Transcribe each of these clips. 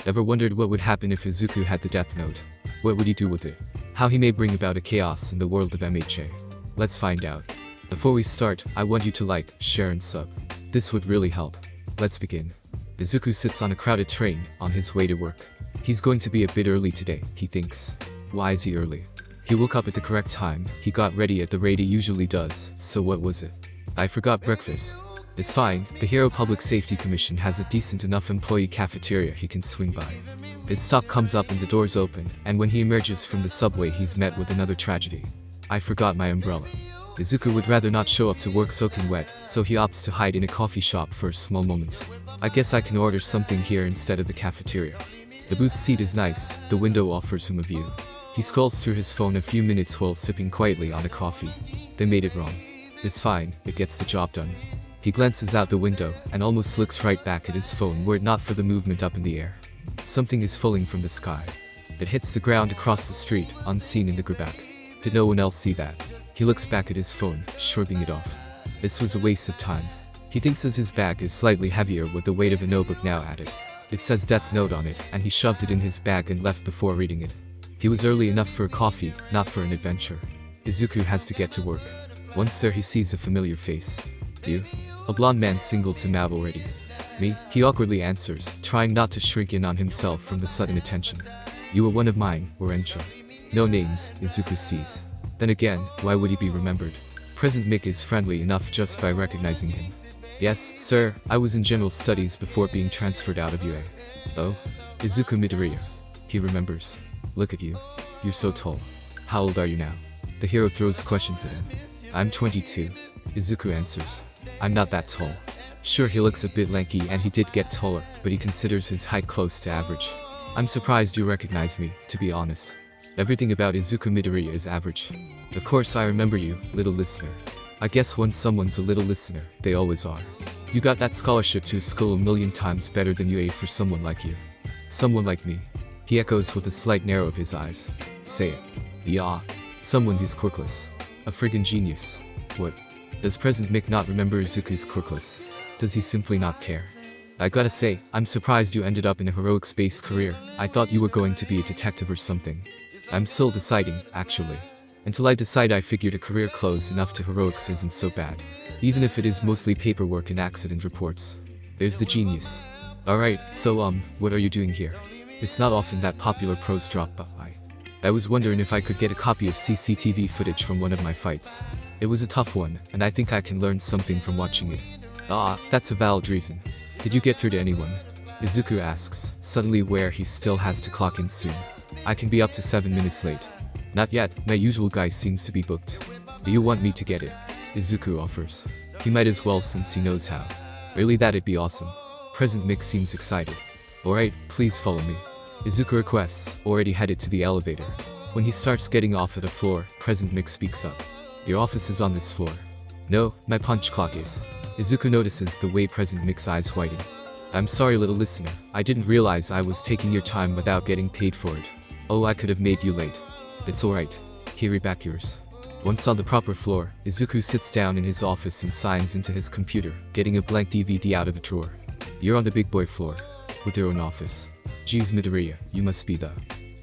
Ever wondered what would happen if Izuku had the Death Note? What would he do with it? How he may bring about a chaos in the world of MHA? Let's find out. Before we start, I want you to like, share and sub. This would really help. Let's begin. Izuku sits on a crowded train, on his way to work. He's going to be a bit early today, he thinks. Why is he early? He woke up at the correct time, he got ready at the rate he usually does, so what was it? I forgot breakfast. It's fine, the Hero Public Safety Commission has a decent enough employee cafeteria he can swing by. His stop comes up and the doors open, and when he emerges from the subway he's met with another tragedy. I forgot my umbrella. Izuku would rather not show up to work soaking wet, so he opts to hide in a coffee shop for a small moment. I guess I can order something here instead of the cafeteria. The booth seat is nice, the window offers him a view. He scrolls through his phone a few minutes while sipping quietly on a coffee. They made it wrong. It's fine, it gets the job done. He glances out the window, and almost looks right back at his phone were it not for the movement up in the air. Something is falling from the sky. It hits the ground across the street, unseen in the grabak. Did no one else see that? He looks back at his phone, shrugging it off. This was a waste of time. He thinks as his bag is slightly heavier with the weight of a notebook now added. It says Death Note on it, and he shoved it in his bag and left before reading it. He was early enough for a coffee, not for an adventure. Izuku has to get to work. Once there he sees a familiar face. You? A blonde man singles him out already. Me? He awkwardly answers, trying not to shrink in on himself from the sudden attention. You were one of mine, Orencha. No names, Izuku sees. Then again, why would he be remembered? Present Mick is friendly enough just by recognizing him. Yes, sir, I was in general studies before being transferred out of UA. Oh? Izuku Midoriya. He remembers. Look at you. You're so tall. How old are you now? The hero throws questions at him. I'm 22. Izuku answers. I'm not that tall. Sure, he looks a bit lanky and he did get taller, but he considers his height close to average. I'm surprised you recognize me, to be honest. Everything about Izuku Midoriya is average. Of course I remember you, little listener. I guess when someone's a little listener, they always are. You got that scholarship to a school a million times better than UA for someone like you. Someone like me. He echoes with a slight narrow of his eyes. Say it. Yeah. Someone who's quirkless. A friggin' genius. What? Does Present Mick not remember Izuku's quirkless? Does he simply not care? I gotta say, I'm surprised you ended up in a heroics-based career. I thought you were going to be a detective or something. I'm still deciding, actually. Until I decide I figured a career close enough to heroics isn't so bad. Even if it is mostly paperwork and accident reports. There's the genius. Alright, so what are you doing here? It's not often that popular pros drop by. I was wondering if I could get a copy of CCTV footage from one of my fights. It was a tough one, and I think I can learn something from watching it. Ah, that's a valid reason. Did you get through to anyone? Izuku asks, suddenly aware he still has to clock in soon. I can be up to 7 minutes late. Not yet, my usual guy seems to be booked. Do you want me to get it? Izuku offers. He might as well since he knows how. Really, that'd be awesome. Present Mick seems excited. Alright, please follow me. Izuku requests, already headed to the elevator. When he starts getting off at a floor, Present Mick speaks up. Your office is on this floor. No, my punch clock is. Izuku notices the way Present Mick's eyes whiten. I'm sorry, little listener, I didn't realize I was taking your time without getting paid for it. Oh, I could have made you late. It's alright. Here back yours. Once on the proper floor, Izuku sits down in his office and signs into his computer, getting a blank DVD out of the drawer. You're on the big boy floor. With your own office. Geez, Midoriya, you must be the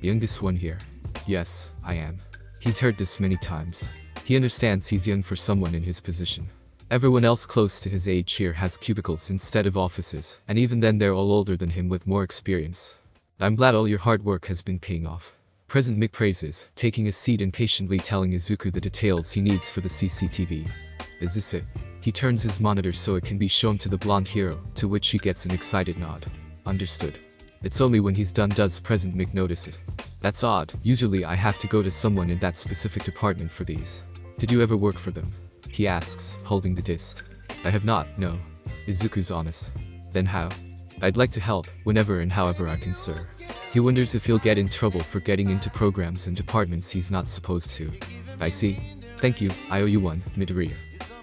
youngest one here. Yes, I am. He's heard this many times. He understands he's young for someone in his position. Everyone else close to his age here has cubicles instead of offices, and even then they're all older than him with more experience. I'm glad all your hard work has been paying off. Present Mick praises, taking a seat and patiently telling Izuku the details he needs for the CCTV. Is this it? He turns his monitor so it can be shown to the blonde hero, to which he gets an excited nod. Understood. It's only when he's done does Present Mick notice it. That's odd, usually I have to go to someone in that specific department for these. Did you ever work for them? He asks, holding the disc. I have not, no. Izuku's honest. Then how? I'd like to help, whenever and however I can, sir. He wonders if he'll get in trouble for getting into programs and departments he's not supposed to. I see. Thank you, I owe you one, Midoriya.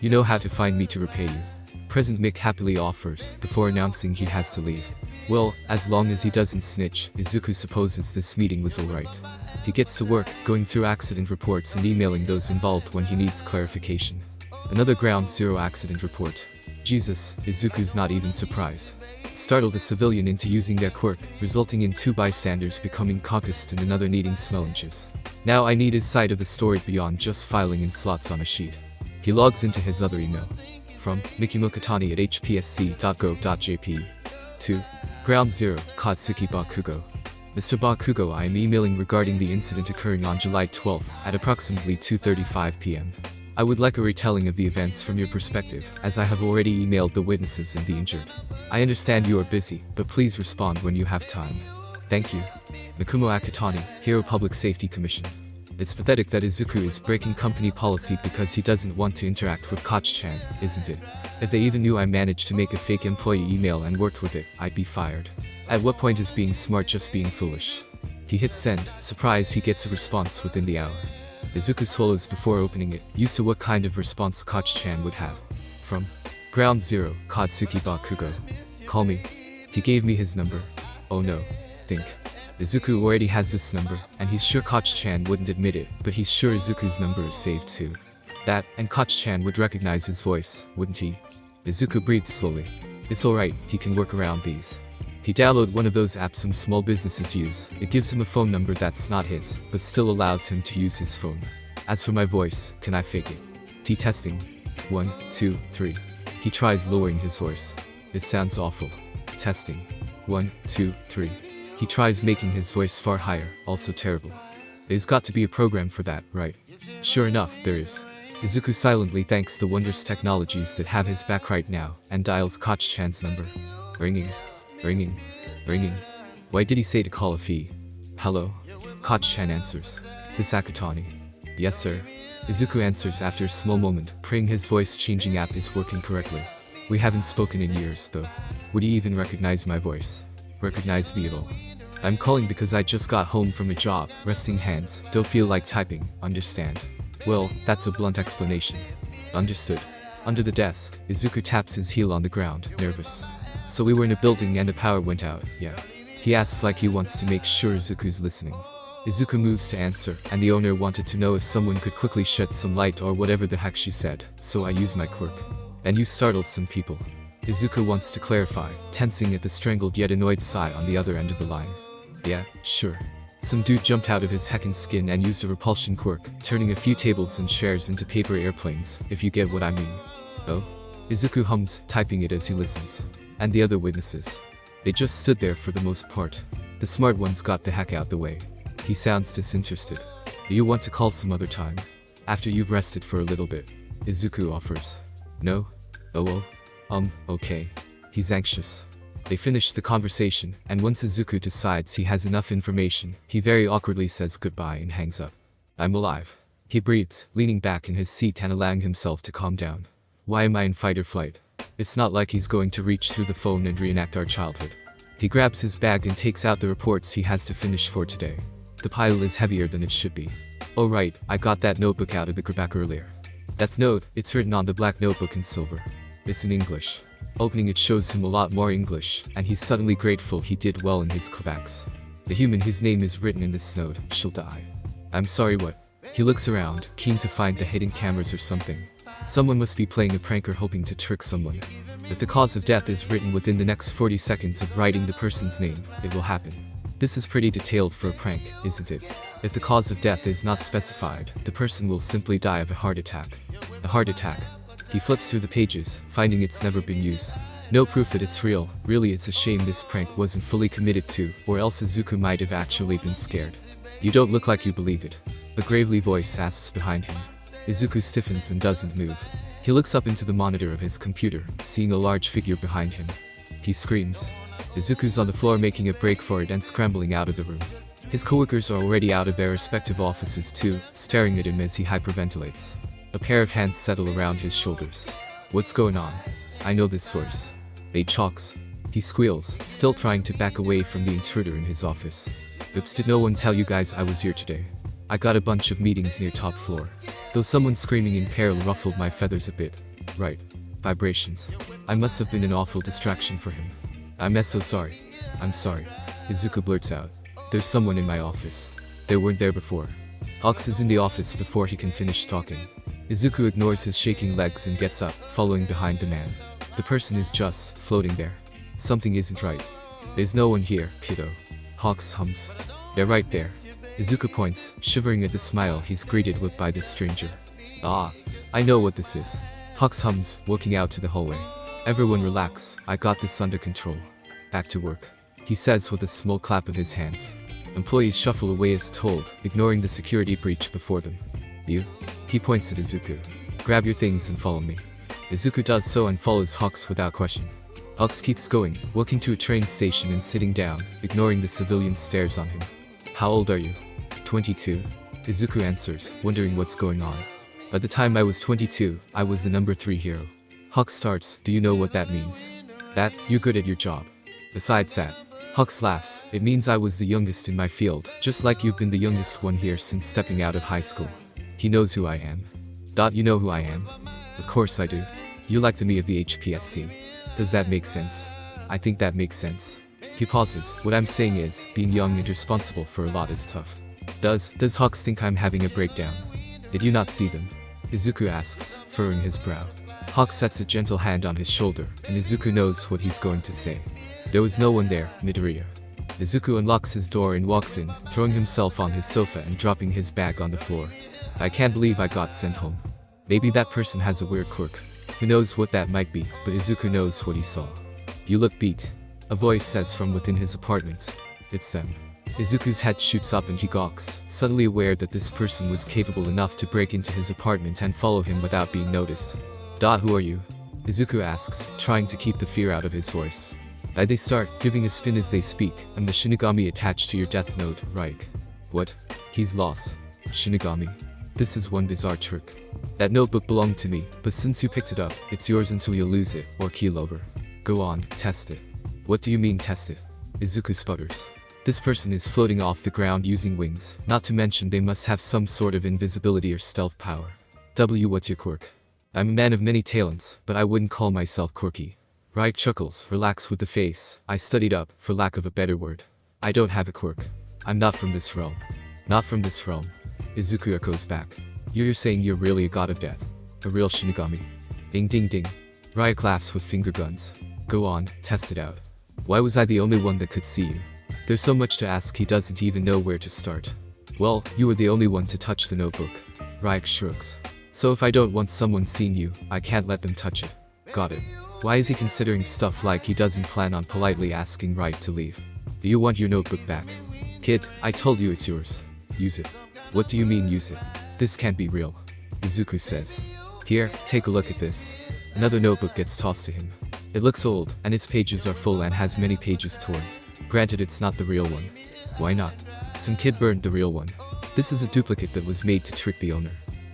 You know how to find me to repay you. Present Mick happily offers, before announcing he has to leave. Well, as long as he doesn't snitch, Izuku supposes this meeting was alright. He gets to work, going through accident reports and emailing those involved when he needs clarification. Another Ground Zero accident report. Jesus, Izuku's not even surprised. Startled a civilian into using their quirk, resulting in 2 bystanders becoming concussed and another needing smellinches. Now I need his side of the story beyond just filing in slots on a sheet. He logs into his other email. From Mikimo-Katani at hpsc.gov.jp. To Ground Zero, Katsuki Bakugo. Mr. Bakugo, I am emailing regarding the incident occurring on July 12th at approximately 2:35 p.m. I would like a retelling of the events from your perspective, as I have already emailed the witnesses and the injured. I understand you are busy, but please respond when you have time. Thank you. Nakumo Akatani, Hero Public Safety Commission. It's pathetic that Izuku is breaking company policy because he doesn't want to interact with Koch-chan, isn't it? If they even knew I managed to make a fake employee email and worked with it, I'd be fired. At what point is being smart just being foolish? He hits send, surprised he gets a response within the hour. Izuku swallows before opening it, used to what kind of response Koch-chan would have. From Ground Zero, Katsuki Bakugo. Call me. He gave me his number. Oh no. Think. Izuku already has this number, and he's sure Koch-chan wouldn't admit it, but he's sure Izuku's number is saved too. That, and Koch-chan would recognize his voice, wouldn't he? Izuku breathes slowly. It's alright, he can work around these. He downloaded one of those apps some small businesses use. It gives him a phone number that's not his, but still allows him to use his phone. As for my voice, can I fake it? Testing. 1, 2, 3. He tries lowering his voice. It sounds awful. Testing. 1, 2, 3. He tries making his voice far higher, also terrible. There's got to be a program for that, right? Sure enough, there is. Izuku silently thanks the wondrous technologies that have his back right now, and dials Koch-chan's number. Ringing. Ringing. Ringing. Why did he say to call a fee? Hello? Koch-chan answers. This Akatani. Yes sir. Izuku answers after a small moment, praying his voice-changing app is working correctly. We haven't spoken in years, though. Would he even recognize my voice? Recognize me at all? I'm calling because I just got home from a job, resting hands, don't feel like typing, understand? Well, that's a blunt explanation. Understood. Under the desk, Izuku taps his heel on the ground, nervous. So we were in a building and the power went out, yeah. He asks like he wants to make sure Izuku's listening. Izuku moves to answer, and the owner wanted to know if someone could quickly shed some light or whatever the heck she said, so I used my quirk. And you startled some people. Izuku wants to clarify, tensing at the strangled yet annoyed sigh on the other end of the line. Yeah, sure. Some dude jumped out of his heckin' skin and used a repulsion quirk, turning a few tables and chairs into paper airplanes, if you get what I mean. Oh? Izuku hums, typing it as he listens. And the other witnesses. They just stood there for the most part. The smart ones got the heck out the way. He sounds disinterested. Do you want to call some other time? After you've rested for a little bit. Izuku offers. No? Oh well. Okay. He's anxious. They finish the conversation, and once Izuku decides he has enough information, he very awkwardly says goodbye and hangs up. I'm alive. He breathes, leaning back in his seat and allowing himself to calm down. Why am I in fight or flight? It's not like he's going to reach through the phone and reenact our childhood. He grabs his bag and takes out the reports he has to finish for today. The pile is heavier than it should be. Oh right, I got that notebook out of the grabback earlier. That note, it's written on the black notebook in silver. It's in English. Opening it shows him a lot more English, and he's suddenly grateful he did well in his clabacks. The human whose name is written in this note, she'll die. I'm sorry what? He looks around, keen to find the hidden cameras or something. Someone must be playing a prank or hoping to trick someone. If the cause of death is written within the next 40 seconds of writing the person's name, it will happen. This is pretty detailed for a prank, isn't it? If the cause of death is not specified, the person will simply die of a heart attack. A heart attack. He flips through the pages, finding it's never been used. No proof that it's real. Really, it's a shame this prank wasn't fully committed to, or else Izuku might have actually been scared. You don't look like you believe it. A gravely voice asks behind him. Izuku stiffens and doesn't move. He looks up into the monitor of his computer, seeing a large figure behind him. He screams. Izuku's on the floor making a break for it and scrambling out of the room. His coworkers are already out of their respective offices too, staring at him as he hyperventilates. A pair of hands settle around his shoulders. What's going on? I know this source. They chalks. He squeals, still trying to back away from the intruder in his office. Oops, did no one tell you guys I was here today? I got a bunch of meetings near top floor. Though someone screaming in peril ruffled my feathers a bit. Right. Vibrations. I must have been an awful distraction for him. I'm so sorry. I'm sorry. Izuku blurts out. There's someone in my office. They weren't there before. Ox is in the office before he can finish talking. Izuku ignores his shaking legs and gets up, following behind the man. The person is just floating there. Something isn't right. There's no one here, kiddo. Hawks hums. They're right there. Izuku points, shivering at the smile he's greeted with by this stranger. Ah, I know what this is. Hawks hums, walking out to the hallway. Everyone relax, I got this under control. Back to work, he says with a small clap of his hands. Employees shuffle away as told, ignoring the security breach before them. You? He points at Izuku. Grab your things and follow me. Izuku does so and follows Hawks without question. Hawks keeps going, walking to a train station and sitting down, ignoring the civilian stares on him. How old are you? 22. Izuku answers, wondering what's going on. By the time I was 22, I was the number 3 hero. Hawks starts, do you know what that means? That, you're good at your job. Besides that, Hawks laughs, it means I was the youngest in my field, just like you've been the youngest one here since stepping out of high school. He knows who I am. You know who I am? Of course I do. You like the me of the HPSC. Does that make sense? I think that makes sense. He pauses, what I'm saying is, being young and responsible for a lot is tough. Does Hawks think I'm having a breakdown? Did you not see them? Izuku asks, furrowing his brow. Hawks sets a gentle hand on his shoulder, and Izuku knows what he's going to say. There was no one there, Midoriya. Izuku unlocks his door and walks in, throwing himself on his sofa and dropping his bag on the floor. I can't believe I got sent home. Maybe that person has a weird quirk. Who knows what that might be, but Izuku knows what he saw. You look beat. A voice says from within his apartment. It's them. Izuku's head shoots up and he gawks, suddenly aware that this person was capable enough to break into his apartment and follow him without being noticed. Who are you? Izuku asks, trying to keep the fear out of his voice. They start, giving a spin as they speak. I'm the Shinigami attached to your death note, Raik. What? He's lost. Shinigami. This is one bizarre trick. That notebook belonged to me, but since you picked it up, it's yours until you lose it, or keel over. Go on, test it. What do you mean test it? Izuku sputters. This person is floating off the ground using wings, not to mention they must have some sort of invisibility or stealth power. What's your quirk? I'm a man of many talents, but I wouldn't call myself quirky. Raik chuckles, relaxed with the face. I studied up, for lack of a better word. I don't have a quirk. I'm not from this realm. Not from this realm. Izuku echoes back. You're saying you're really a god of death. A real Shinigami. Ding ding ding. Raik laughs with finger guns. Go on, test it out. Why was I the only one that could see you? There's so much to ask he doesn't even know where to start. Well, you were the only one to touch the notebook. Raik shrugs. So if I don't want someone seeing you, I can't let them touch it. Got it. Why is he considering stuff like he doesn't plan on politely asking Raik to leave? Do you want your notebook back? Kid, I told you it's yours. Use it. What do you mean use it? This can't be real. Izuku says. Here, take a look at this. Another notebook gets tossed to him. It looks old, and its pages are full and has many pages torn. Granted it's not the real one. Why not? Some kid burned the real one. This is a duplicate that was made to trick the owner.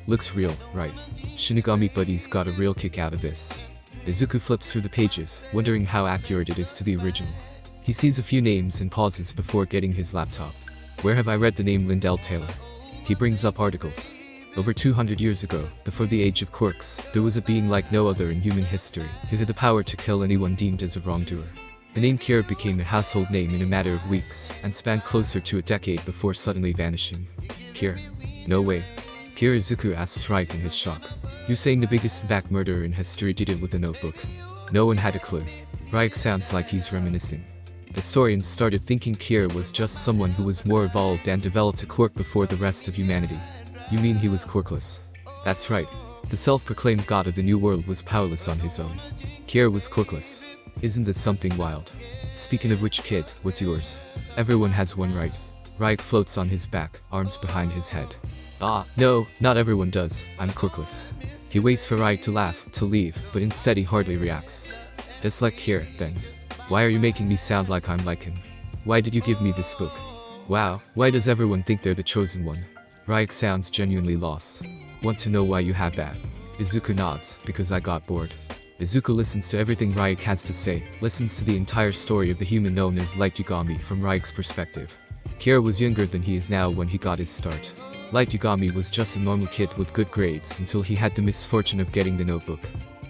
Looks real, right? Shinigami buddies got a real kick out of this. Izuku flips through the pages, wondering how accurate it is to the original. He sees a few names and pauses before getting his laptop. Where have I read the name Lindell Taylor? He brings up articles. Over 200 years ago, before the age of quirks, there was a being like no other in human history, who had the power to kill anyone deemed as a wrongdoer. The name Kira became a household name in a matter of weeks, and spanned closer to a decade before suddenly vanishing. Kira? No way. Kira. Izuku asks Raik in his shock. You're saying the biggest back murderer in history did it with a notebook? No one had a clue. Raik sounds like he's reminiscing. Historians started thinking Kira was just someone who was more evolved and developed a quirk before the rest of humanity. You mean he was quirkless? That's right. The self-proclaimed god of the new world was powerless on his own. Kira was quirkless. Isn't that something wild? Speaking of which, kid, what's yours? Everyone has one, right? Raik floats on his back, arms behind his head. No, not everyone does. I'm quirkless. He waits for Raik to laugh, to leave, but instead he hardly reacts. Just like Kira, then. Why are you making me sound like I'm like him? Why did you give me this book? Wow, why does everyone think they're the chosen one? Raik sounds genuinely lost. Want to know why you have that? Izuku nods, because I got bored. Izuku listens to everything Raik has to say, listens to the entire story of the human known as Light Yagami from Raik's perspective. Kira was younger than he is now when he got his start. Light Yagami was just a normal kid with good grades until he had the misfortune of getting the notebook.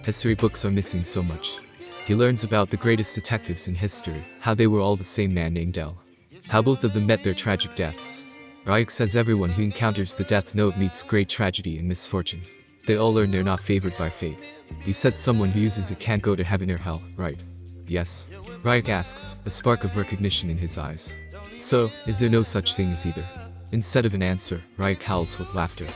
History books are missing so much. He learns about the greatest detectives in history, how they were all the same man named L. How both of them met their tragic deaths. Raik says everyone who encounters the Death Note meets great tragedy and misfortune. They all learn they're not favored by fate. He said someone who uses it can't go to heaven or hell, right? Yes. Ryuk asks, a spark of recognition in his eyes. So, is there no such thing as either? Instead of an answer, Ryuk howls with laughter.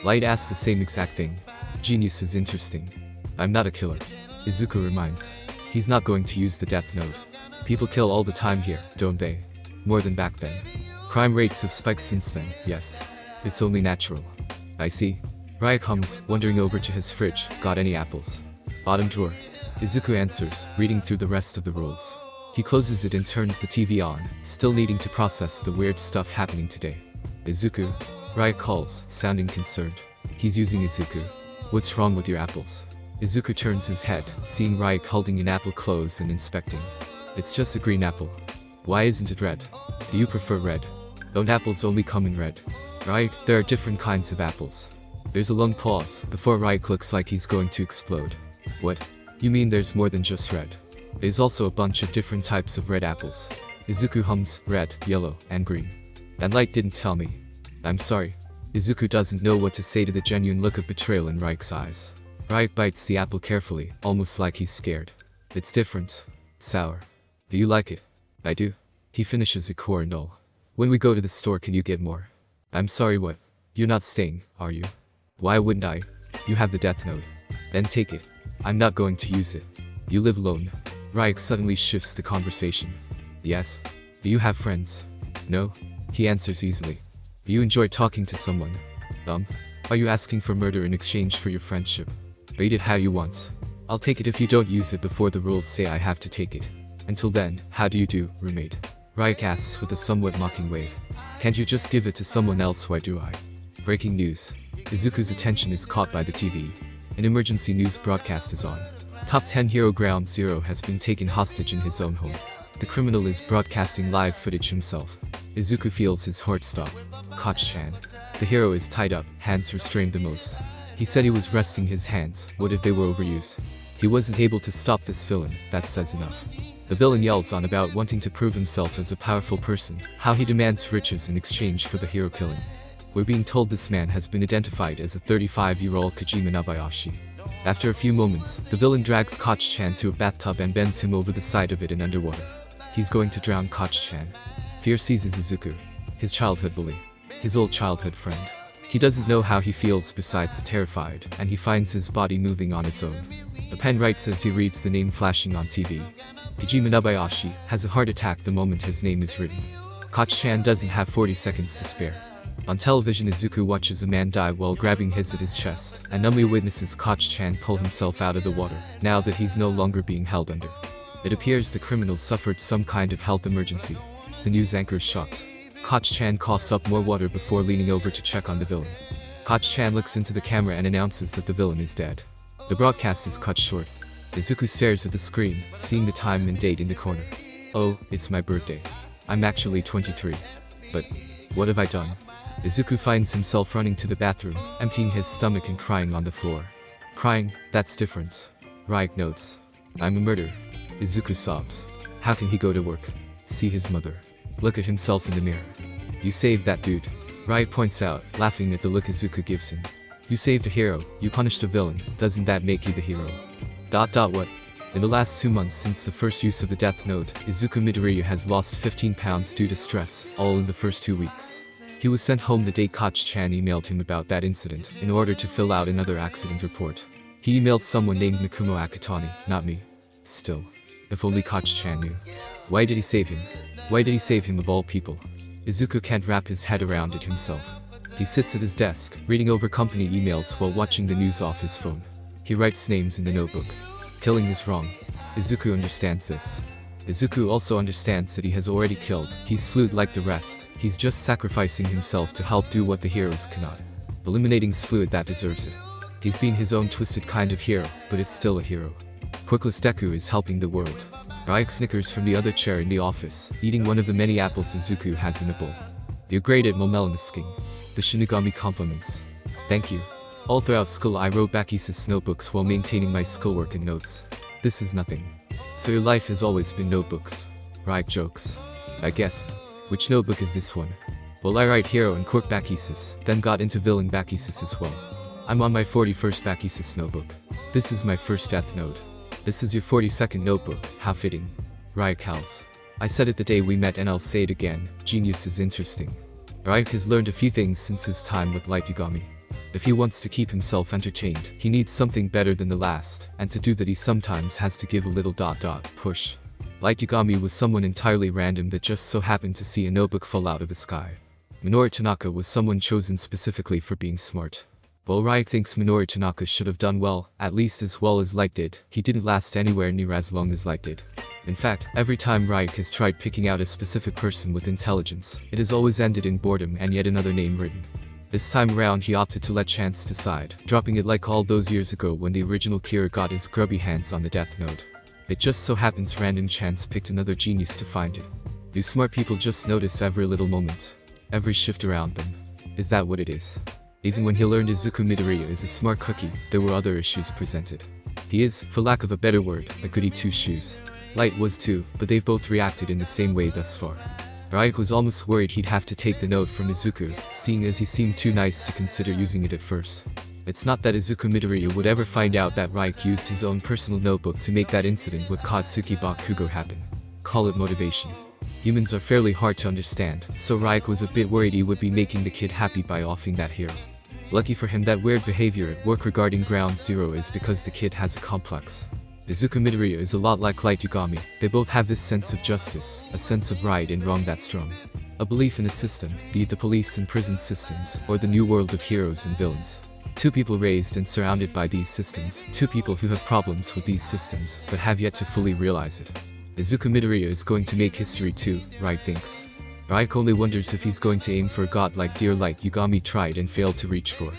Light asks the same exact thing. Genius is interesting. I'm not a killer. Izuku reminds. He's not going to use the death note. People kill all the time here, don't they? More than back then. Crime rates have spiked since then, yes. It's only natural. I see. Ryuk hums, wandering over to his fridge. Got any apples? Bottom drawer. Izuku answers, reading through the rest of the rules. He closes it and turns the TV on, still needing to process the weird stuff happening today. Izuku? Ryuk calls, sounding concerned. He's using Izuku. What's wrong with your apples? Izuku turns his head, seeing Ryuk holding an apple close and inspecting. It's just a green apple. Why isn't it red? Do you prefer red? Don't apples only come in red? Ryuk, there are different kinds of apples. There's a long pause, before Ryuk looks like he's going to explode. What? You mean there's more than just red? There's also a bunch of different types of red apples. Izuku hums, red, yellow, and green. And Light didn't tell me. I'm sorry. Izuku doesn't know what to say to the genuine look of betrayal in Ryuk's eyes. Ryuk bites the apple carefully, almost like he's scared. It's different. Sour. Do you like it? I do. He finishes it core and all. When we go to the store, can you get more? I'm sorry, what? You're not staying, are you? Why wouldn't I? You have the death note. Then take it. I'm not going to use it. You live alone. Ryuk suddenly shifts the conversation. Yes. Do you have friends? No. He answers easily. Do you enjoy talking to someone? Are you asking for murder in exchange for your friendship? Read it how you want. I'll take it if you don't use it before the rules say I have to take it. Until then, how do you do, roommate? Ryuk asks with a somewhat mocking wave. Can't you just give it to someone else? Why do I? Breaking news. Izuku's attention is caught by the TV. An emergency news broadcast is on. Top 10 hero Ground Zero has been taken hostage in his own home. The criminal is broadcasting live footage himself. Izuku feels his heart stop. Koch-chan. The hero is tied up, hands restrained the most. He said he was resting his hands. What if they were overused? He wasn't able to stop this villain, that says enough. The villain yells on about wanting to prove himself as a powerful person, how he demands riches in exchange for the hero killing. We're being told this man has been identified as a 35-year-old Kojima Nabayashi. After a few moments, the villain drags Koch-chan to a bathtub and bends him over the side of it in underwater. He's going to drown Koch-chan. Fear seizes Izuku, his childhood bully, his old childhood friend. He doesn't know how he feels besides terrified, and he finds his body moving on its own. A pen writes as he reads the name flashing on TV. Kojima Nabayashi has a heart attack the moment his name is written. Koch-chan doesn't have 40 seconds to spare. On television, Izuku watches a man die while grabbing his at his chest, and numbly witnesses Koch-chan pull himself out of the water, now that he's no longer being held under. It appears the criminal suffered some kind of health emergency. The news anchor is shocked. Koch-chan coughs up more water before leaning over to check on the villain. Koch-chan looks into the camera and announces that the villain is dead. The broadcast is cut short. Izuku stares at the screen, seeing the time and date in the corner. Oh, it's my birthday. I'm actually 23. But what have I done? Izuku finds himself running to the bathroom, emptying his stomach and crying on the floor. Crying, that's different. Ryuk notes. I'm a murderer. Izuku sobs. How can he go to work? See his mother. Look at himself in the mirror. You saved that dude. Ryuk points out, laughing at the look Izuku gives him. You saved a hero, you punished a villain, doesn't that make you the hero? What? In the last 2 months since the first use of the death note, Izuku Midoriya has lost 15 pounds due to stress, all in the first 2 weeks. He was sent home the day Koch-chan emailed him about that incident, in order to fill out another accident report. He emailed someone named Nakumo Akutani, not me. Still. If only Koch-chan knew. Why did he save him? Why did he save him of all people? Izuku can't wrap his head around it himself. He sits at his desk, reading over company emails while watching the news off his phone. He writes names in the notebook. Killing is wrong. Izuku understands this. Izuku also understands that he has already killed. He's fluid like the rest. He's just sacrificing himself to help do what the heroes cannot. Eliminating's fluid that deserves it. He's being his own twisted kind of hero, but it's still a hero. Quirkless Deku is helping the world. Ryuk snickers from the other chair in the office, eating one of the many apples Izuku has in a bowl. You're great at momelanasking. The Shinigami compliments. Thank you. All throughout school I wrote Bakisa's notebooks while maintaining my schoolwork and notes. This is nothing. So your life has always been notebooks. Ryuk jokes. I guess. Which notebook is this one? Well, I write hero and quirk Bakisis, then got into villain Bakisis as well. I'm on my 41st Bakisis notebook. This is my first death note. This is your 42nd notebook, how fitting. Ryuk howls. I said it the day we met and I'll say it again, genius is interesting. Ryuk has learned a few things since his time with Light Yagami. If he wants to keep himself entertained, he needs something better than the last, and to do that he sometimes has to give a little push. Light Yagami was someone entirely random that just so happened to see a notebook fall out of the sky. Minoru Tanaka was someone chosen specifically for being smart. While Ryuk thinks Minoru Tanaka should have done well, at least as well as Light did, he didn't last anywhere near as long as Light did. In fact, every time Ryuk has tried picking out a specific person with intelligence, it has always ended in boredom and yet another name written. This time around he opted to let chance decide, dropping it like all those years ago when the original Kira got his grubby hands on the death note. It just so happens random chance picked another genius to find it. You smart people just notice every little moment, every shift around them. Is that what it is? Even when he learned Izuku Midoriya is a smart cookie, there were other issues presented. He is, for lack of a better word, a goody two-shoes. Light was too, but they've both reacted in the same way thus far. Ryuk was almost worried he'd have to take the note from Izuku, seeing as he seemed too nice to consider using it at first. It's not that Izuku Midoriya would ever find out that Ryuk used his own personal notebook to make that incident with Katsuki Bakugo happen. Call it motivation. Humans are fairly hard to understand, so Ryuk was a bit worried he would be making the kid happy by offing that hero. Lucky for him that weird behavior at work regarding Ground Zero is because the kid has a complex. Izuku Midoriya is a lot like Light Yagami, they both have this sense of justice, a sense of right and wrong that's strong. A belief in a system, be it the police and prison systems, or the new world of heroes and villains. Two people raised and surrounded by these systems, two people who have problems with these systems, but have yet to fully realize it. Izuku Midoriya is going to make history too, Ryuk thinks. Ryuk only wonders if he's going to aim for a god like dear Light Yagami tried and failed to reach for.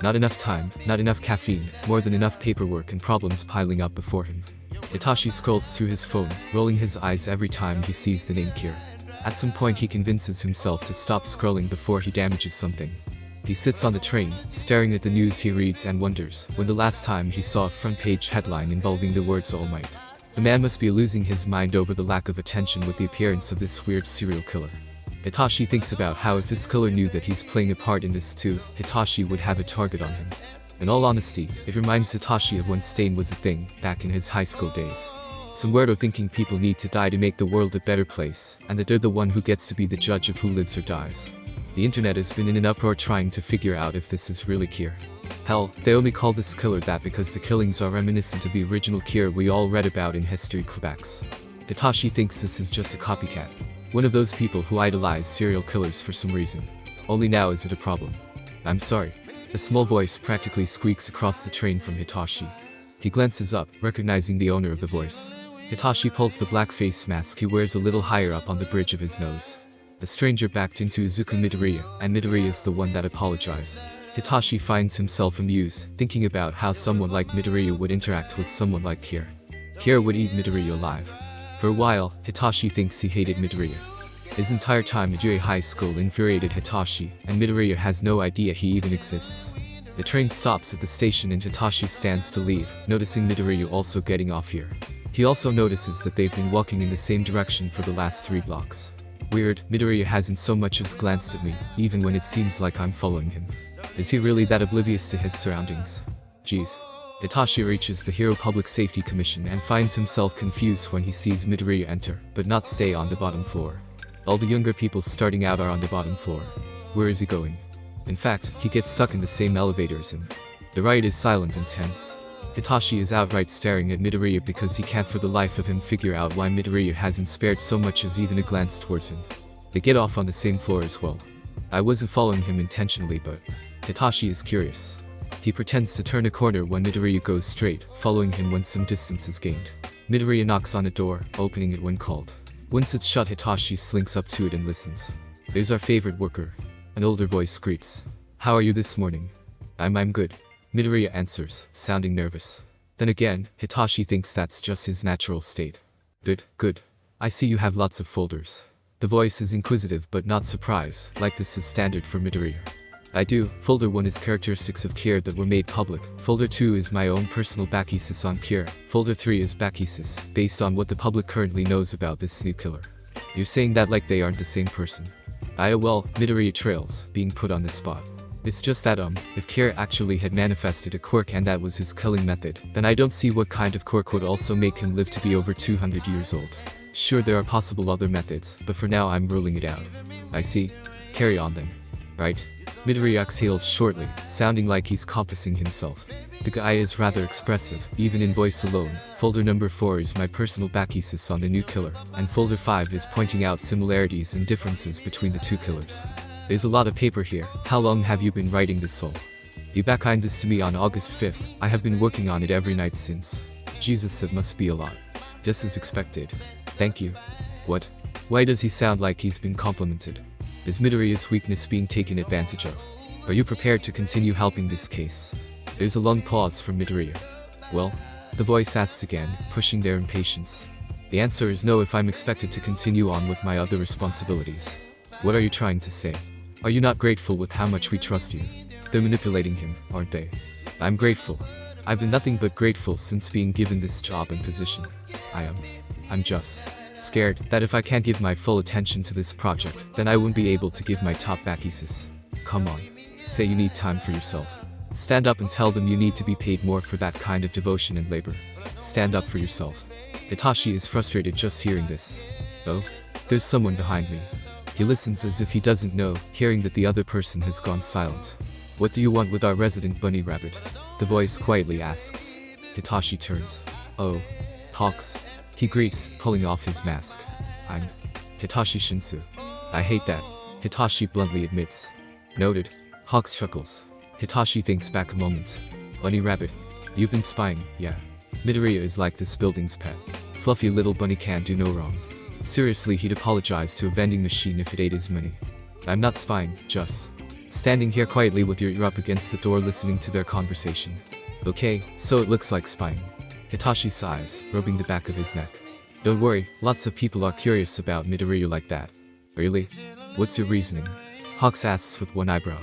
Not enough time, not enough caffeine, more than enough paperwork and problems piling up before him. Hitashi scrolls through his phone, rolling his eyes every time he sees the name Kira. At some point he convinces himself to stop scrolling before he damages something. He sits on the train, staring at the news he reads and wonders when the last time he saw a front-page headline involving the words All Might. The man must be losing his mind over the lack of attention with the appearance of this weird serial killer. Hitashi thinks about how if this killer knew that he's playing a part in this too, Hitachi would have a target on him. In all honesty, it reminds Hitachi of when Stain was a thing, back in his high school days. Some weirdo thinking people need to die to make the world a better place, and that they're the one who gets to be the judge of who lives or dies. The internet has been in an uproar trying to figure out if this is really Kira. Hell, they only call this killer that because the killings are reminiscent of the original Kira we all read about in history classics. Hitachi thinks this is just a copycat. One of those people who idolize serial killers for some reason. Only now is it a problem. I'm sorry. A small voice practically squeaks across the train from Hitachi. He glances up, recognizing the owner of the voice. Hitachi pulls the black face mask he wears a little higher up on the bridge of his nose. The stranger backed into Izuku Midoriya, and Midoriya is the one that apologized. Hitachi finds himself amused, thinking about how someone like Midoriya would interact with someone like Kira. Kira would eat Midoriya alive. For a while, Hitachi thinks he hated Midoriya. His entire time at Jue High School infuriated Hitachi, and Midoriya has no idea he even exists. The train stops at the station and Hitachi stands to leave, noticing Midoriya also getting off here. He also notices that they've been walking in the same direction for the last 3 blocks. Weird, Midoriya hasn't so much as glanced at me, even when it seems like I'm following him. Is he really that oblivious to his surroundings? Geez. Hitachi reaches the Hero Public Safety Commission and finds himself confused when he sees Midoriya enter, but not stay on the bottom floor. All the younger people starting out are on the bottom floor. Where is he going? In fact, he gets stuck in the same elevator as him. The ride is silent and tense. Hitachi is outright staring at Midoriya because he can't for the life of him figure out why Midoriya hasn't spared so much as even a glance towards him. They get off on the same floor as well. I wasn't following him intentionally, but Hitachi is curious. He pretends to turn a corner when Midoriya goes straight, following him when some distance is gained. Midoriya knocks on a door, opening it when called. Once it's shut, Hitachi slinks up to it and listens. There's our favorite worker. An older voice greets. How are you this morning? I'm good. Midoriya answers, sounding nervous. Then again, Hitachi thinks that's just his natural state. Good. I see you have lots of folders. The voice is inquisitive but not surprised, like this is standard for Midoriya. I do. Folder 1 is characteristics of Kira that were made public. Folder 2 is my own personal backthesis on Kira. Folder 3 is backthesis, based on what the public currently knows about this new killer. You're saying that like they aren't the same person. Well, Midoriya trails, being put on the spot. It's just that if Kira actually had manifested a quirk and that was his killing method, then I don't see what kind of quirk would also make him live to be over 200 years old. Sure, there are possible other methods, but for now I'm ruling it out. I see. Carry on then. Right? Midori exhales shortly, sounding like he's compassing himself. The guy is rather expressive, even in voice alone. Folder number 4 is my personal backthesis on the new killer, and folder 5 is pointing out similarities and differences between the two killers. There's a lot of paper here. How long have you been writing this all? You backlined this to me on August 5th. I have been working on it every night since. Jesus, it must be a lot. Just as expected. Thank you. What? Why does he sound like he's been complimented? Is Midoriya's weakness being taken advantage of? Are you prepared to continue helping this case? There's a long pause from Midoriya. Well? The voice asks again, pushing their impatience. The answer is no if I'm expected to continue on with my other responsibilities. What are you trying to say? Are you not grateful with how much we trust you? They're manipulating him, aren't they? I'm grateful. I've been nothing but grateful since being given this job and position. I'm just scared that if I can't give my full attention to this project, then I won't be able to give my top backthesis. Come on. Say you need time for yourself. Stand up and tell them you need to be paid more for that kind of devotion and labor. Stand up for yourself. Hitashi is frustrated just hearing this. Oh? There's someone behind me. He listens as if he doesn't know, hearing that the other person has gone silent. What do you want with our resident bunny rabbit? The voice quietly asks. Hitashi turns. Oh. Hawks. He greets, pulling off his mask. I'm Hitashi Shinsu. I hate that. Hitashi bluntly admits. Noted. Hawks chuckles. Hitashi thinks back a moment. Bunny rabbit. You've been spying, yeah. Midoriya is like this building's pet. Fluffy little bunny can't do no wrong. Seriously, he'd apologize to a vending machine if it ate his money. I'm not spying, just standing here quietly with your ear up against the door listening to their conversation. Okay, so it looks like spying. Hitashi sighs, rubbing the back of his neck. Don't worry, lots of people are curious about Midoriya like that. Really? What's your reasoning? Hawks asks with one eyebrow.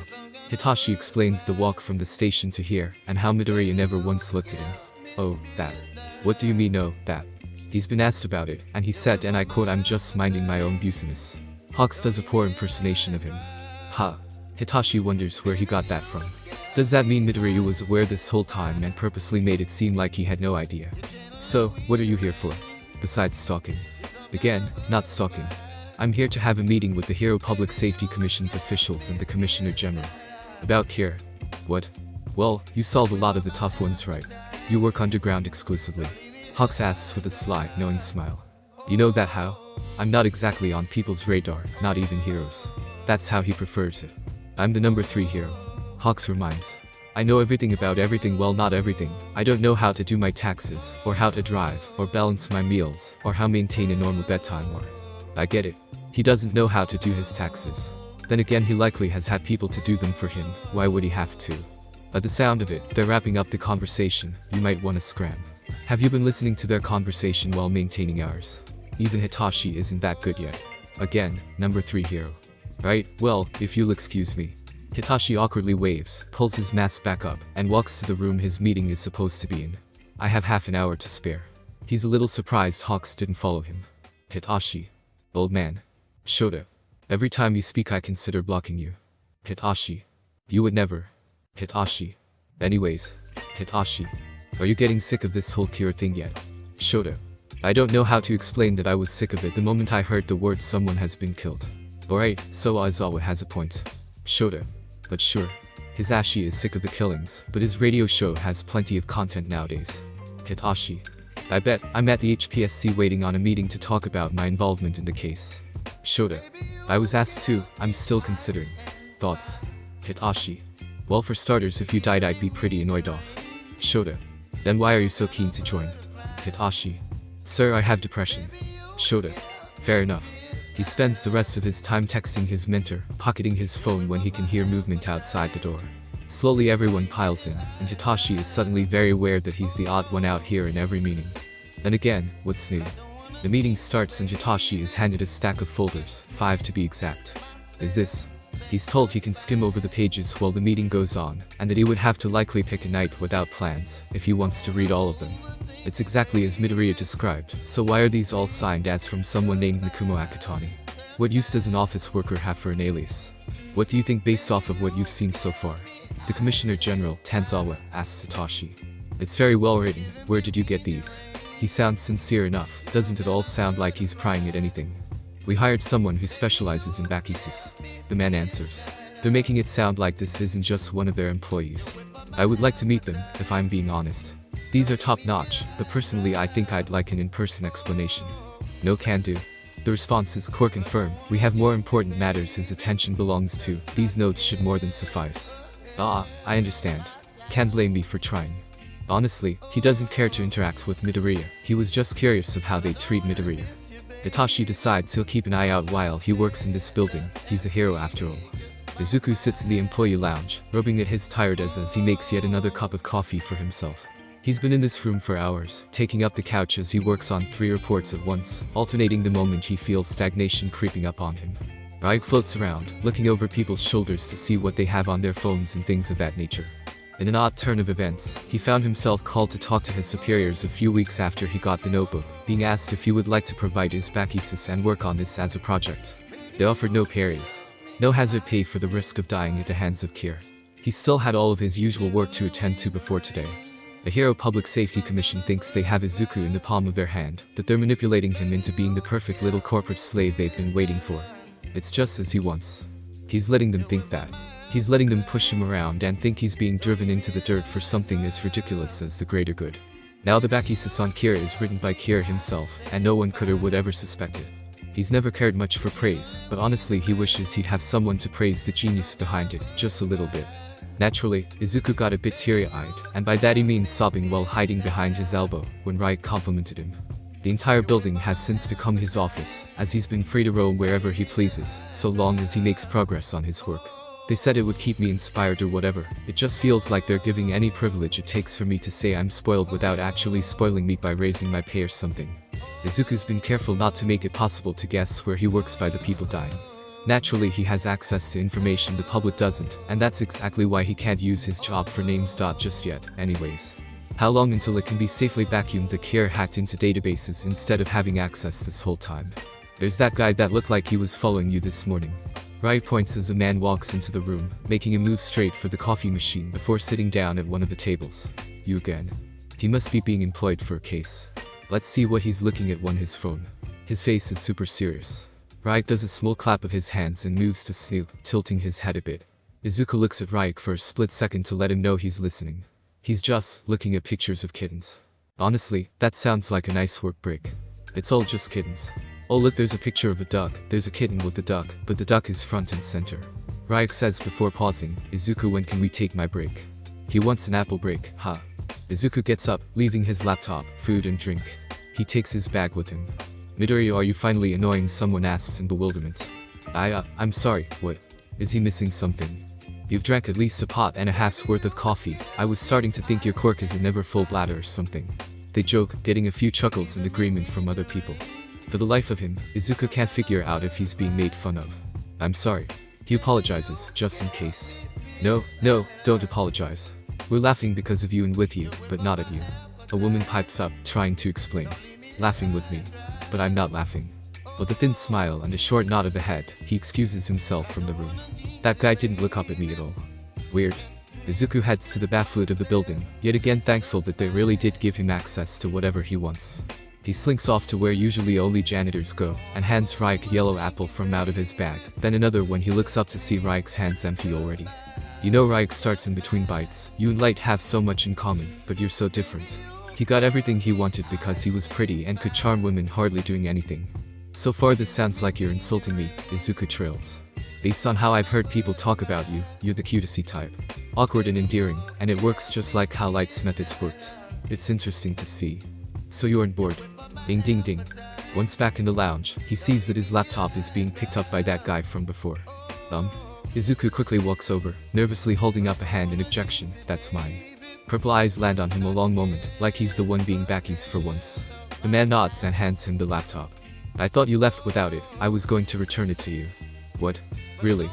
Hitashi explains the walk from the station to here, and how Midoriya never once looked at him. Oh, that. What do you mean, oh, that? He's been asked about it, and he said, and I quote, I'm just minding my own business. Hawks does a poor impersonation of him. Ha. Hitashi wonders where he got that from. Does that mean Midoriya was aware this whole time and purposely made it seem like he had no idea? So, what are you here for? Besides stalking. Again, not stalking. I'm here to have a meeting with the Hero Public Safety Commission's officials and the Commissioner General. About Kira. What? Well, you solve a lot of the tough ones, right? You work underground exclusively. Hawks asks with a sly, knowing smile. You know that how? I'm not exactly on people's radar, not even heroes. That's how he prefers it. I'm the number 3 hero. Hawks reminds. I know everything about everything, well, not everything. I don't know how to do my taxes, or how to drive, or balance my meals, or how maintain a normal bedtime, or... I get it. He doesn't know how to do his taxes. Then again, he likely has had people to do them for him. Why would he have to? At the sound of it, they're wrapping up the conversation. You might want to scram. Have you been listening to their conversation while maintaining ours? Even Hitashi isn't that good yet. Again, number 3 hero. Right, well, if you'll excuse me. Hitashi awkwardly waves, pulls his mask back up, and walks to the room his meeting is supposed to be in. I have half an hour to spare. He's a little surprised Hawks didn't follow him. Hitashi. Old man. Shota. Every time you speak I consider blocking you. Hitashi. You would never. Hitashi. Anyways. Hitashi. Are you getting sick of this whole Kira thing yet? Shota. I don't know how to explain that I was sick of it the moment I heard the word someone has been killed. Alright, so Aizawa has a point. Shota. But sure. Hitashi is sick of the killings, but his radio show has plenty of content nowadays. Hitashi. I bet I'm at the HPSC waiting on a meeting to talk about my involvement in the case. Shota. I was asked too, I'm still considering. Thoughts? Hitashi. Well, for starters, if you died I'd be pretty annoyed off. Shota. Then why are you so keen to join? Hitashi. Sir, I have depression. Shota. Fair enough. He spends the rest of his time texting his mentor, pocketing his phone when he can hear movement outside the door. Slowly everyone piles in, and Hitashi is suddenly very aware that he's the odd one out here in every meeting. Then again, what's new? The meeting starts and Hitashi is handed a stack of folders, 5 to be exact. Is this? He's told he can skim over the pages while the meeting goes on, and that he would have to likely pick a night without plans, if he wants to read all of them. It's exactly as Midoriya described, so why are these all signed as from someone named Nakumo Akatani? What use does an office worker have for an alias? What do you think based off of what you've seen so far? The Commissioner General, Tanzawa, asks Hitashi. It's very well written. Where did you get these? He sounds sincere enough. Doesn't it all sound like he's prying at anything? We hired someone who specializes in bakisis. The man answers. They're making it sound like this isn't just one of their employees. I would like to meet them, if I'm being honest. These are top-notch, but personally I think I'd like an in-person explanation. No can do. The response is core confirm. We have more important matters his attention belongs to. These notes should more than suffice. I understand. Can't blame me for trying. Honestly, he doesn't care to interact with Midoriya. He was just curious of how they treat Midoriya. Hitachi decides he'll keep an eye out while he works in this building. He's a hero after all. Izuku sits in the employee lounge, rubbing at his tired as he makes yet another cup of coffee for himself. He's been in this room for hours, taking up the couch as he works on 3 reports at once, alternating the moment he feels stagnation creeping up on him. Raik floats around, looking over people's shoulders to see what they have on their phones and things of that nature. In an odd turn of events, he found himself called to talk to his superiors a few weeks after he got the notebook, being asked if he would like to provide his bakisis and work on this as a project. They offered no parries. No hazard pay for the risk of dying at the hands of Kier. He still had all of his usual work to attend to before today. The Hero Public Safety Commission thinks they have Izuku in the palm of their hand, that they're manipulating him into being the perfect little corporate slave they've been waiting for. It's just as he wants. He's letting them think that. He's letting them push him around and think he's being driven into the dirt for something as ridiculous as the greater good. Now the bakisis on Kira is written by Kira himself, and no one could or would ever suspect it. He's never cared much for praise, but honestly he wishes he'd have someone to praise the genius behind it, just a little bit. Naturally, Izuku got a bit teary-eyed, and by that he means sobbing while hiding behind his elbow, when Raik complimented him. The entire building has since become his office, as he's been free to roam wherever he pleases, so long as he makes progress on his work. They said it would keep me inspired or whatever. It just feels like they're giving any privilege it takes for me to say I'm spoiled without actually spoiling me by raising my pay or something. Izuku's been careful not to make it possible to guess where he works by the people dying. Naturally he has access to information the public doesn't, and that's exactly why he can't use his job for names. Just yet, anyways. How long until it can be safely vacuumed the Kier hacked into databases instead of having access this whole time? There's that guy that looked like he was following you this morning. Rai points as a man walks into the room, making a move straight for the coffee machine before sitting down at one of the tables. You again. He must be being employed for a case. Let's see what he's looking at on his phone. His face is super serious. Raik does a small clap of his hands and moves to Snoop, tilting his head a bit. Izuku looks at Raik for a split second to let him know he's listening. He's just looking at pictures of kittens. Honestly, that sounds like a nice work break. It's all just kittens. Oh look, there's a picture of a duck. There's a kitten with the duck, but the duck is front and center. Raik says before pausing, Izuku, when can we take my break? He wants an apple break, huh? Izuku gets up, leaving his laptop, food and drink. He takes his bag with him. Midoriya, are you finally annoying? Someone asks in bewilderment. I'm sorry, what? Is he missing something? You've drank at least a pot and a half's worth of coffee. I was starting to think your quirk is a never full bladder or something. They joke, getting a few chuckles and agreement from other people. For the life of him, Izuku can't figure out if he's being made fun of. I'm sorry. He apologizes, just in case. No, don't apologize. We're laughing because of you and with you, but not at you. A woman pipes up, trying to explain. Laughing with me. But I'm not laughing. With a thin smile and a short nod of the head, he excuses himself from the room. That guy didn't look up at me at all. Weird. Izuku heads to the bathroom of the building, yet again thankful that they really did give him access to whatever he wants. He slinks off to where usually only janitors go, and hands Raik a yellow apple from out of his bag, then another when he looks up to see Raik's hands empty already. You know, Raik starts in between bites. You and Light have so much in common, but you're so different. He got everything he wanted because he was pretty and could charm women, hardly doing anything. So far this sounds like you're insulting me, Izuku trails. Based on how I've heard people talk about you, you're the cutesy type. Awkward and endearing, and it works just like how Light's methods worked. It's interesting to see. So you aren't bored? Ding ding ding. Once back in the lounge, he sees that his laptop is being picked up by that guy from before. Izuku quickly walks over, nervously holding up a hand in objection. That's mine. Purple eyes land on him a long moment, like he's the one being backies for once. The man nods and hands him the laptop. I thought you left without it. I was going to return it to you. What? Really?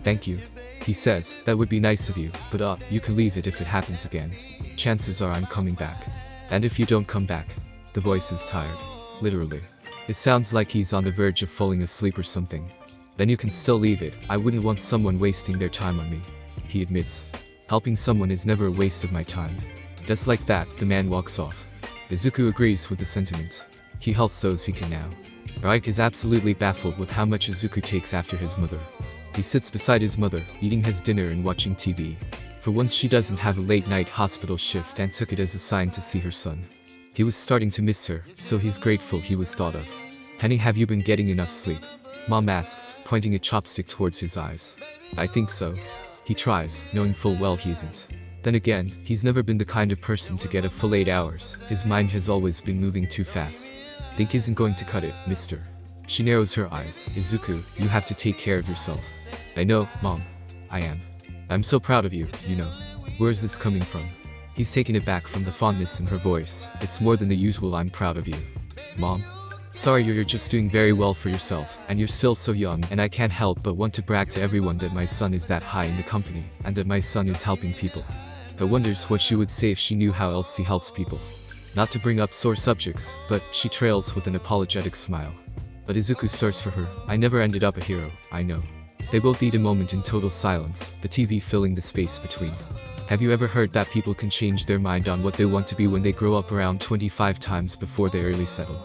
Thank you. He says, that would be nice of you, but you can leave it if it happens again. Chances are I'm coming back. And if you don't come back. The voice is tired. Literally. It sounds like he's on the verge of falling asleep or something. Then you can still leave it. I wouldn't want someone wasting their time on me. He admits. Helping someone is never a waste of my time. Just like that, the man walks off. Izuku agrees with the sentiment. He helps those he can now. Raik is absolutely baffled with how much Izuku takes after his mother. He sits beside his mother, eating his dinner and watching TV. For once she doesn't have a late-night hospital shift and took it as a sign to see her son. He was starting to miss her, so he's grateful he was thought of. Henny, have you been getting enough sleep? Mom asks, pointing a chopstick towards his eyes. I think so. He tries, knowing full well he isn't. Then again, he's never been the kind of person to get a full 8 hours. His mind has always been moving too fast. Think isn't going to cut it, mister. She narrows her eyes. Izuku, you have to take care of yourself. I know, Mom. I am. I'm so proud of you, you know. Where's this coming from? He's taken aback from the fondness in her voice. It's more than the usual I'm proud of you. Mom? Sorry, you're just doing very well for yourself, and you're still so young, and I can't help but want to brag to everyone that my son is that high in the company, and that my son is helping people. I wonders what she would say if she knew how else he helps people. Not to bring up sore subjects, but she trails with an apologetic smile. But Izuku starts for her. I never ended up a hero, I know. They both eat a moment in total silence, the TV filling the space between. Have you ever heard that people can change their mind on what they want to be when they grow up around 25 times before they early settle?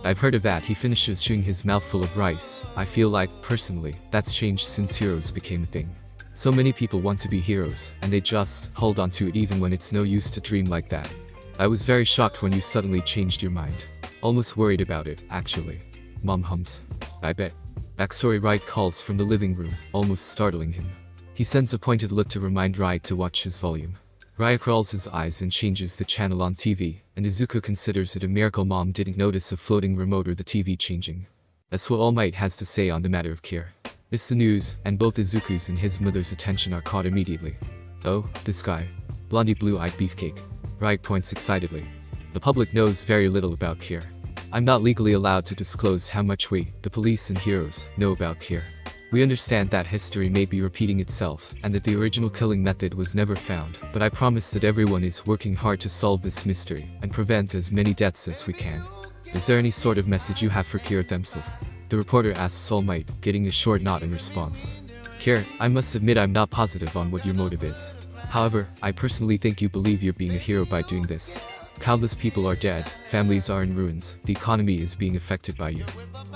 I've heard of that. He finishes chewing his mouthful of rice. I feel like, personally, that's changed since heroes became a thing. So many people want to be heroes, and they just hold on to it even when it's no use to dream like that. I was very shocked when you suddenly changed your mind. Almost worried about it, actually. Mom hums. I bet. Backstory. Raik calls from the living room, almost startling him. He sends a pointed look to remind Raik to watch his volume. Raik rolls his eyes and changes the channel on TV, and Izuku considers it a miracle Mom didn't notice a floating remote or the TV changing. That's what All Might has to say on the matter of care. It's the news, and both Izuku's and his mother's attention are caught immediately. Oh, this guy. Blondie blue-eyed beefcake. Raik points excitedly. The public knows very little about Kier. I'm not legally allowed to disclose how much we, the police and heroes, know about Kier. We understand that history may be repeating itself, and that the original killing method was never found, but I promise that everyone is working hard to solve this mystery, and prevent as many deaths as we can. Is there any sort of message you have for Kier himself? The reporter asks All Might, getting a short nod in response. Kier, I must admit I'm not positive on what your motive is. However, I personally think you believe you're being a hero by doing this. Countless people are dead, families are in ruins, the economy is being affected by you.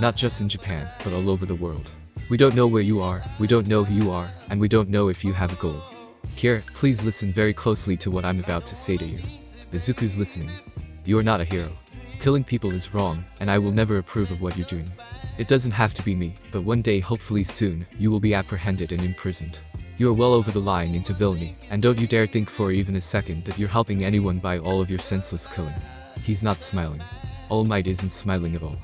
Not just in Japan, but all over the world. We don't know where you are, we don't know who you are, and we don't know if you have a goal. Kier, please listen very closely to what I'm about to say to you. Izuku's listening. You are not a hero. Killing people is wrong, and I will never approve of what you're doing. It doesn't have to be me, but one day, hopefully soon, you will be apprehended and imprisoned. You are well over the line into villainy, and don't you dare think for even a second that you're helping anyone by all of your senseless killing. He's not smiling. All Might isn't smiling at all.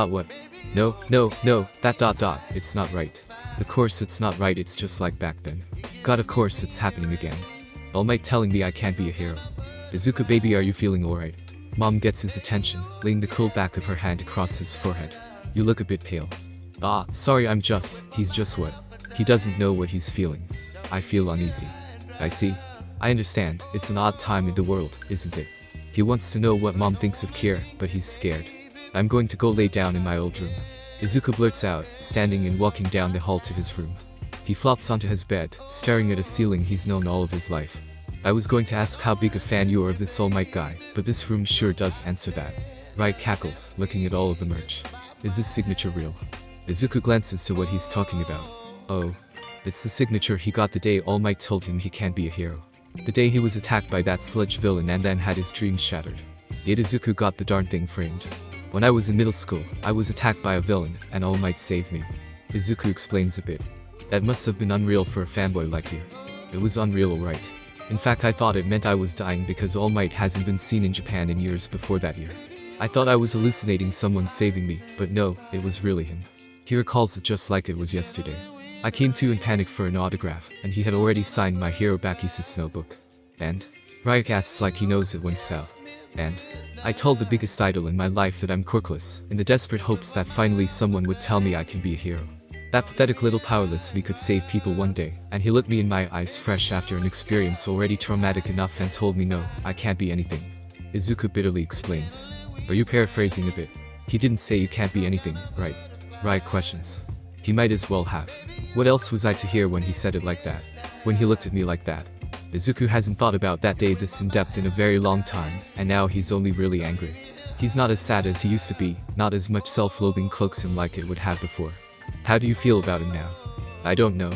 What? No, it's not right. Of course it's not right, it's just like back then. God, of course it's happening again. All Might telling me I can't be a hero. Izuku baby, are you feeling alright? Mom gets his attention, laying the cool back of her hand across his forehead. You look a bit pale. Sorry, he's just what? He doesn't know what he's feeling. I feel uneasy. I see. I understand, it's an odd time in the world, isn't it? He wants to know what Mom thinks of Kier, but he's scared. I'm going to go lay down in my old room. Izuku blurts out, standing and walking down the hall to his room. He flops onto his bed, staring at a ceiling he's known all of his life. I was going to ask how big a fan you are of this All Might guy, but this room sure does answer that. Raik cackles, looking at all of the merch. Is this signature real? Izuku glances to what he's talking about. Oh. It's the signature he got the day All Might told him he can't be a hero. The day he was attacked by that sludge villain and then had his dreams shattered. Yet Izuku got the darn thing framed. When I was in middle school, I was attacked by a villain, and All Might saved me. Izuku explains a bit. That must have been unreal for a fanboy like you. It was unreal, alright. In fact, I thought it meant I was dying because All Might hasn't been seen in Japan in years before that year. I thought I was hallucinating someone saving me, but no, it was really him. He recalls it just like it was yesterday. I came to in panic for an autograph, and he had already signed my Hero Baki's notebook. And? Raik asks like he knows it went south. And? I told the biggest idol in my life that I'm quirkless, in the desperate hopes that finally someone would tell me I can be a hero. That pathetic little powerless me could save people one day, and he looked me in my eyes fresh after an experience already traumatic enough and told me no, I can't be anything. Izuku bitterly explains. Are you paraphrasing a bit? He didn't say you can't be anything, right? Right questions. He might as well have. What else was I to hear when he said it like that? When he looked at me like that? Izuku hasn't thought about that day this in depth in a very long time, and now he's only really angry. He's not as sad as he used to be, not as much self-loathing cloaks him like it would have before. How do you feel about him now? I don't know.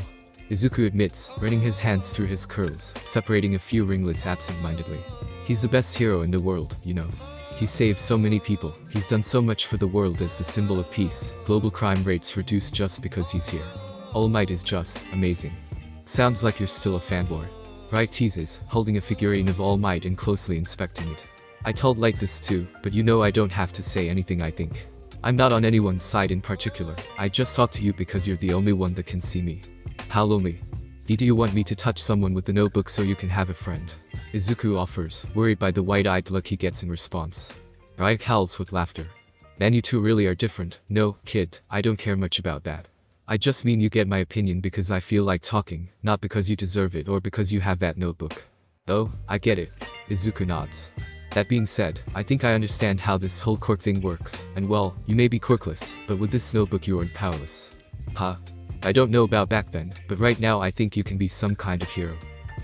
Izuku admits, running his hands through his curls, separating a few ringlets absent-mindedly. He's the best hero in the world, you know. He's saved so many people, he's done so much for the world as the symbol of peace, global crime rates reduced just because he's here. All Might is just amazing. Sounds like you're still a fanboy. Right teases, holding a figurine of All Might and closely inspecting it. I told Light this too, but you know I don't have to say anything I think. I'm not on anyone's side in particular, I just talk to you because you're the only one that can see me. How lonely. Do you want me to touch someone with the notebook so you can have a friend? Izuku offers, worried by the wide-eyed look he gets in response. Rai howls with laughter. Man, you two really are different. No, kid, I don't care much about that. I just mean you get my opinion because I feel like talking, not because you deserve it or because you have that notebook. Oh, I get it. Izuku nods. That being said, I think I understand how this whole quirk thing works, and well, you may be quirkless, but with this notebook you aren't powerless. Huh? I don't know about back then, but right now I think you can be some kind of hero.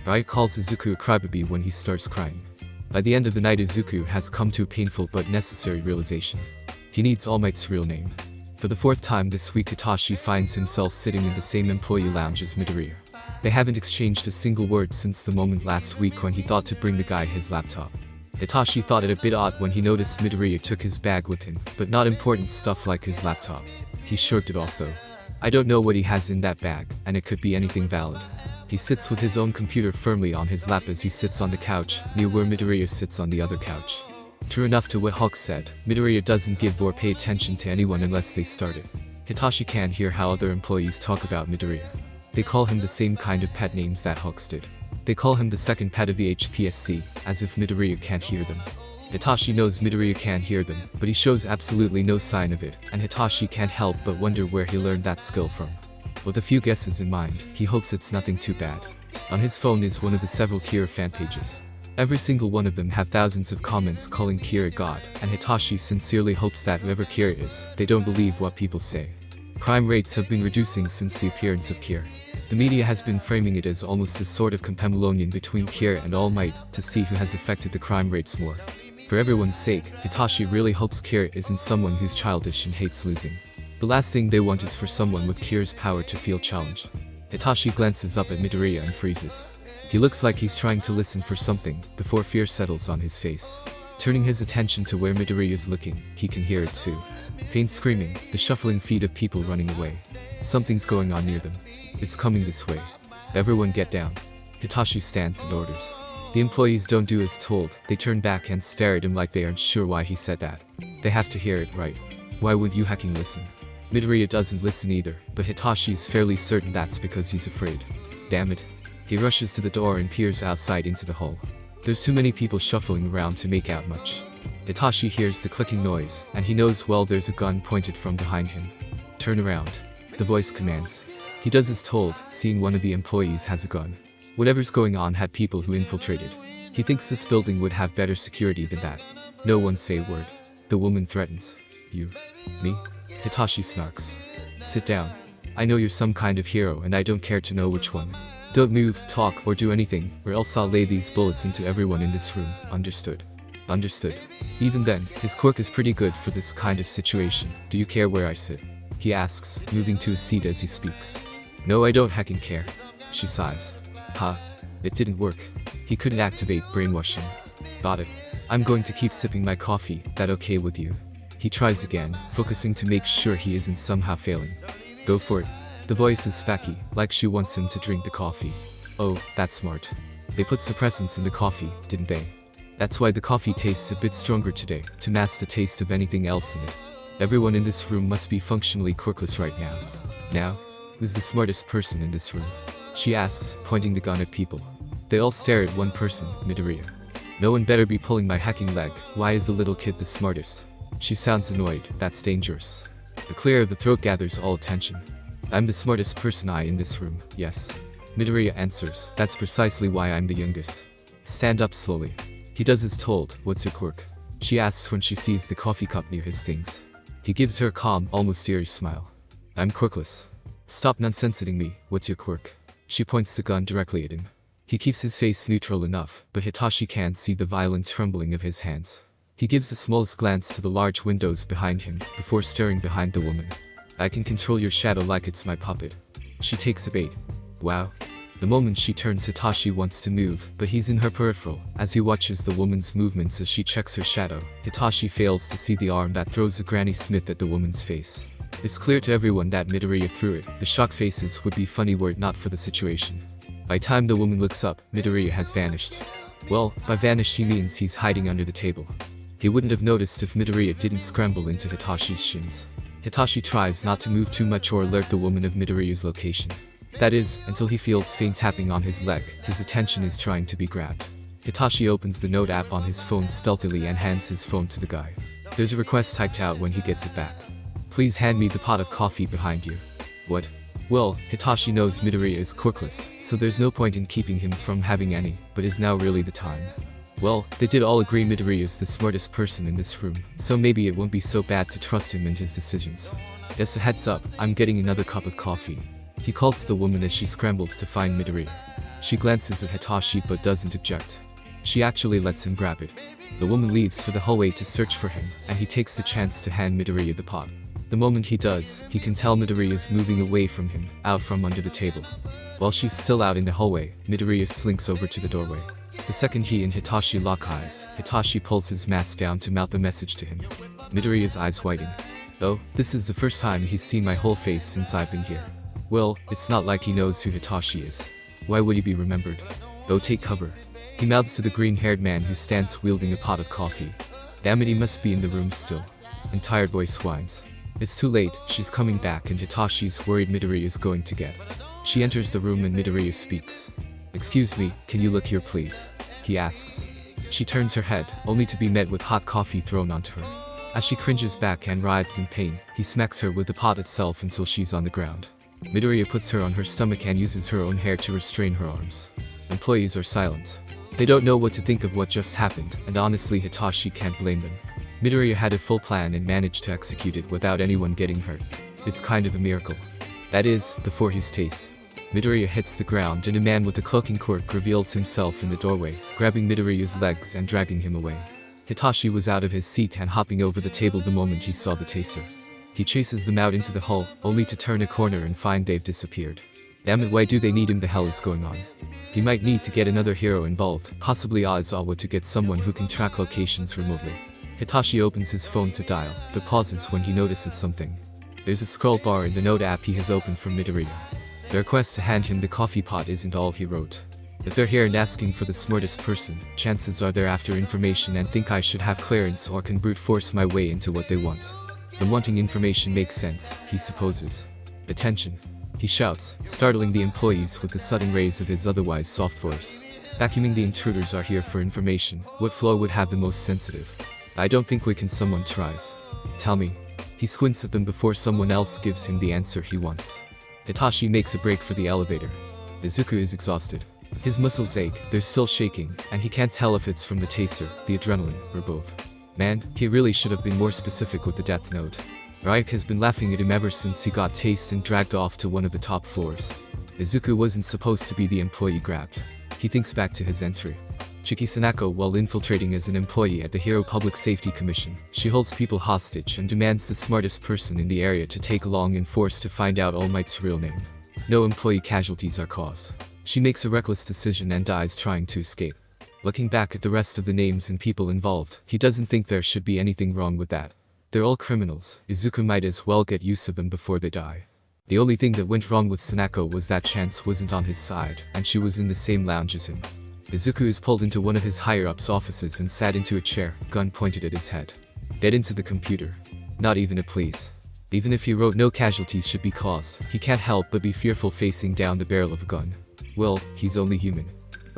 Rai calls Izuku a crybaby when he starts crying. By the end of the night Izuku has come to a painful but necessary realization. He needs All Might's real name. For the fourth time this week Hitashi finds himself sitting in the same employee lounge as Midoriya. They haven't exchanged a single word since the moment last week when he thought to bring the guy his laptop. Hitashi thought it a bit odd when he noticed Midoriya took his bag with him, but not important stuff like his laptop. He shrugged it off though. I don't know what he has in that bag, and it could be anything valid. He sits with his own computer firmly on his lap as he sits on the couch, near where Midoriya sits on the other couch. True enough to what Hulk said, Midoriya doesn't give or pay attention to anyone unless they start it. Hitashi can't hear how other employees talk about Midoriya. They call him the same kind of pet names that Hulk's did. They call him the second pet of the HPSC, as if Midoriya can't hear them. Hitashi knows Midoriya can't hear them, but he shows absolutely no sign of it, and Hitashi can't help but wonder where he learned that skill from. With a few guesses in mind, he hopes it's nothing too bad. On his phone is one of the several Kira fan pages. Every single one of them have thousands of comments calling Kira God, and Hitashi sincerely hopes that whoever Kira is, they don't believe what people say. Crime rates have been reducing since the appearance of Kira. The media has been framing it as almost a sort of compemilonion between Kira and All Might to see who has affected the crime rates more. For everyone's sake, Hitachi really hopes Kira isn't someone who's childish and hates losing. The last thing they want is for someone with Kira's power to feel challenged. Hitachi glances up at Midoriya and freezes. He looks like he's trying to listen for something, before fear settles on his face. Turning his attention to where Midoriya is looking, he can hear it too. Faint screaming, the shuffling feet of people running away. Something's going on near them. It's coming this way. Everyone get down. Hitachi stands and orders. The employees don't do as told, they turn back and stare at him like they aren't sure why he said that. They have to hear it, right? Why would you hacking listen? Midoriya doesn't listen either, but Hitachi is fairly certain that's because he's afraid. Damn it. He rushes to the door and peers outside into the hall. There's too many people shuffling around to make out much. Hitachi hears the clicking noise, and he knows well there's a gun pointed from behind him. Turn around. The voice commands. He does as told, seeing one of the employees has a gun. Whatever's going on had people who infiltrated. He thinks this building would have better security than that. No one say a word. The woman threatens. You? Me? Hitachi snarks. Sit down. I know you're some kind of hero and I don't care to know which one. Don't move, talk, or do anything, or else I'll lay these bullets into everyone in this room, understood? Understood. Even then, his quirk is pretty good for this kind of situation. Do you care where I sit? He asks, moving to his seat as he speaks. No, I don't heckin' care. She sighs. Huh? It didn't work. He couldn't activate brainwashing. Got it. I'm going to keep sipping my coffee, that okay with you? He tries again, focusing to make sure he isn't somehow failing. Go for it. The voice is spacky, like she wants him to drink the coffee. Oh, that's smart. They put suppressants in the coffee, didn't they? That's why the coffee tastes a bit stronger today, to mask the taste of anything else in it. Everyone in this room must be functionally quirkless right now. Now? Who's the smartest person in this room? She asks, pointing the gun at people. They all stare at one person, Midoriya. No one better be pulling my hacking leg. Why is the little kid the smartest? She sounds annoyed, that's dangerous. The clear of the throat gathers all attention. I'm the smartest person in this room, yes. Midoriya answers, that's precisely why I'm the youngest. Stand up slowly. He does as told, what's your quirk? She asks when she sees the coffee cup near his things. He gives her a calm, almost eerie smile. I'm quirkless. Stop nonsensing me, what's your quirk? She points the gun directly at him. He keeps his face neutral enough, but Hitashi can see the violent trembling of his hands. He gives the smallest glance to the large windows behind him, before staring behind the woman. I can control your shadow like it's my puppet. She takes a bait. Wow. The moment she turns, Hitashi wants to move, but he's in her peripheral. As he watches the woman's movements as she checks her shadow, Hitashi fails to see the arm that throws a Granny Smith at the woman's face. It's clear to everyone that Midoriya threw it. The shocked faces would be funny were it not for the situation. By the time the woman looks up, Midoriya has vanished. Well, by vanished he means he's hiding under the table. He wouldn't have noticed if Midoriya didn't scramble into Hitashi's shins. Hitashi tries not to move too much or alert the woman of Midoriya's location. That is, until he feels faint tapping on his leg. His attention is trying to be grabbed. Hitashi opens the note app on his phone stealthily and hands his phone to the guy. There's a request typed out when he gets it back. Please hand me the pot of coffee behind you. What? Well, Hitashi knows Midoriya is quirkless, so there's no point in keeping him from having any, but is now really the time? Well, they did all agree Midoriya is the smartest person in this room, so maybe it won't be so bad to trust him and his decisions. Just a heads up, I'm getting another cup of coffee. He calls to the woman as she scrambles to find Midoriya. She glances at Hitashi but doesn't object. She actually lets him grab it. The woman leaves for the hallway to search for him, and he takes the chance to hand Midoriya the pot. The moment he does, he can tell Midoriya is moving away from him, out from under the table. While she's still out in the hallway, Midoriya slinks over to the doorway. The second he and Hitachi lock eyes, Hitachi pulls his mask down to mouth a message to him. Midoriya's eyes widen. Oh, this is the first time he's seen my whole face since I've been here. Well, it's not like he knows who Hitachi is. Why would he be remembered? Oh, take cover. He mouths to the green-haired man who stands wielding a pot of coffee. Damn it, he must be in the room still. And tired voice whines. It's too late, she's coming back and Hitashi's worried Midoriya is going to get. She enters the room and Midoriya speaks. Excuse me, can you look here please? He asks. She turns her head, only to be met with hot coffee thrown onto her. As she cringes back and writhes in pain, he smacks her with the pot itself until she's on the ground. Midoriya puts her on her stomach and uses her own hair to restrain her arms. Employees are silent. They don't know what to think of what just happened, and honestly Hitachi can't blame them. Midoriya had a full plan and managed to execute it without anyone getting hurt. It's kind of a miracle. That is, before his taste. Midoriya hits the ground and a man with a cloaking quirk reveals himself in the doorway, grabbing Midoriya's legs and dragging him away. Hitachi was out of his seat and hopping over the table the moment he saw the taser. He chases them out into the hall, only to turn a corner and find they've disappeared. Damn it, why do they need him? The hell is going on? He might need to get another hero involved, possibly Aizawa, to get someone who can track locations remotely. Hitachi opens his phone to dial, but pauses when he notices something. There's a scroll bar in the note app he has opened from Midoriya. The request to hand him the coffee pot isn't all he wrote. If they're here and asking for the smartest person, chances are they're after information and think I should have clearance or can brute force my way into what they want. The wanting information makes sense, he supposes. Attention! He shouts, startling the employees with the sudden raise of his otherwise soft voice. Vacuuming the intruders are here for information. What flow would have the most sensitive? I don't think we can. Someone tries. Tell me. He squints at them before someone else gives him the answer he wants. Hitachi makes a break for the elevator. Izuku is exhausted. His muscles ache, they're still shaking, and he can't tell if it's from the taser, the adrenaline, or both. Man, he really should have been more specific with the death note. Ryuk has been laughing at him ever since he got tased and dragged off to one of the top floors. Izuku wasn't supposed to be the employee grabbed. He thinks back to his entry. Chiki Sanako, while infiltrating as an employee at the Hero Public Safety Commission, she holds people hostage and demands the smartest person in the area to take along in force to find out All Might's real name. No employee casualties are caused. She makes a reckless decision and dies trying to escape. Looking back at the rest of the names and people involved, he doesn't think there should be anything wrong with that. They're all criminals. Izuku might as well get use of them before they die. The only thing that went wrong with Sanako was that chance wasn't on his side, and she was in the same lounge as him. Izuku is pulled into one of his higher-ups' offices and sat into a chair, gun pointed at his head. Get into the computer. Not even a please. Even if he wrote no casualties should be caused, he can't help but be fearful facing down the barrel of a gun. Well, he's only human.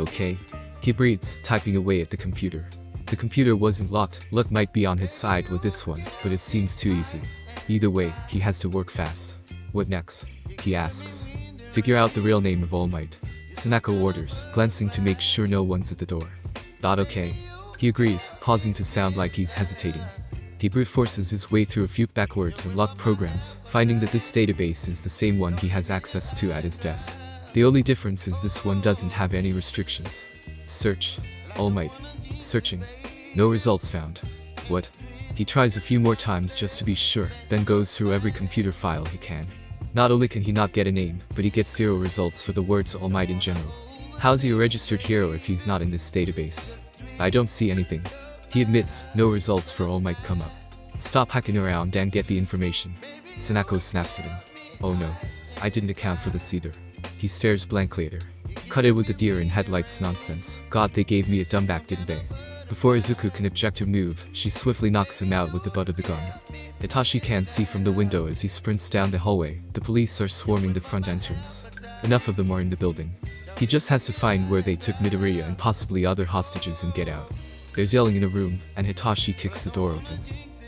Okay. He breathes, typing away at the computer. The computer wasn't locked. Luck might be on his side with this one, but it seems too easy. Either way, he has to work fast. What next? He asks. Figure out the real name of All Might. Sanako orders, glancing to make sure no one's at the door. Okay. He agrees, pausing to sound like he's hesitating. He He brute forces his way through a few backwards and locked programs, finding that this database is the same one he has access to at his desk. The only difference is this one doesn't have any restrictions. Search. All Might. Searching. No results found. What? He tries a few more times just to be sure, then goes through every computer file he can. Not only can he not get a name, but he gets 0 results for the words All Might in general. How's he a registered hero if he's not in this database? I don't see anything. He admits, no results for All Might come up. Stop hacking around and get the information. Sanako snaps at him. Oh no. I didn't account for this either. He stares blankly at her. Cut it with the deer in headlights nonsense. God, they gave me a dumb back, didn't they? Before Izuku can object or move, she swiftly knocks him out with the butt of the gun. Hitashi can't see from the window as he sprints down the hallway. The police are swarming the front entrance. Enough of them are in the building. He just has to find where they took Midoriya and possibly other hostages and get out. There's yelling in a room, and Hitashi kicks the door open.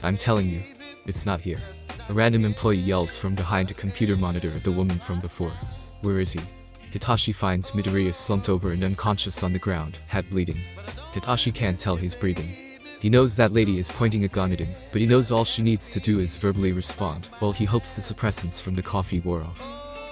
I'm telling you, it's not here. A random employee yells from behind a computer monitor at the woman from before. Where is he? Hitashi finds Midoriya slumped over and unconscious on the ground, head bleeding. Hitashi can't tell he's breathing. He knows that lady is pointing a gun at him, but he knows all she needs to do is verbally respond, while he hopes the suppressants from the coffee wore off.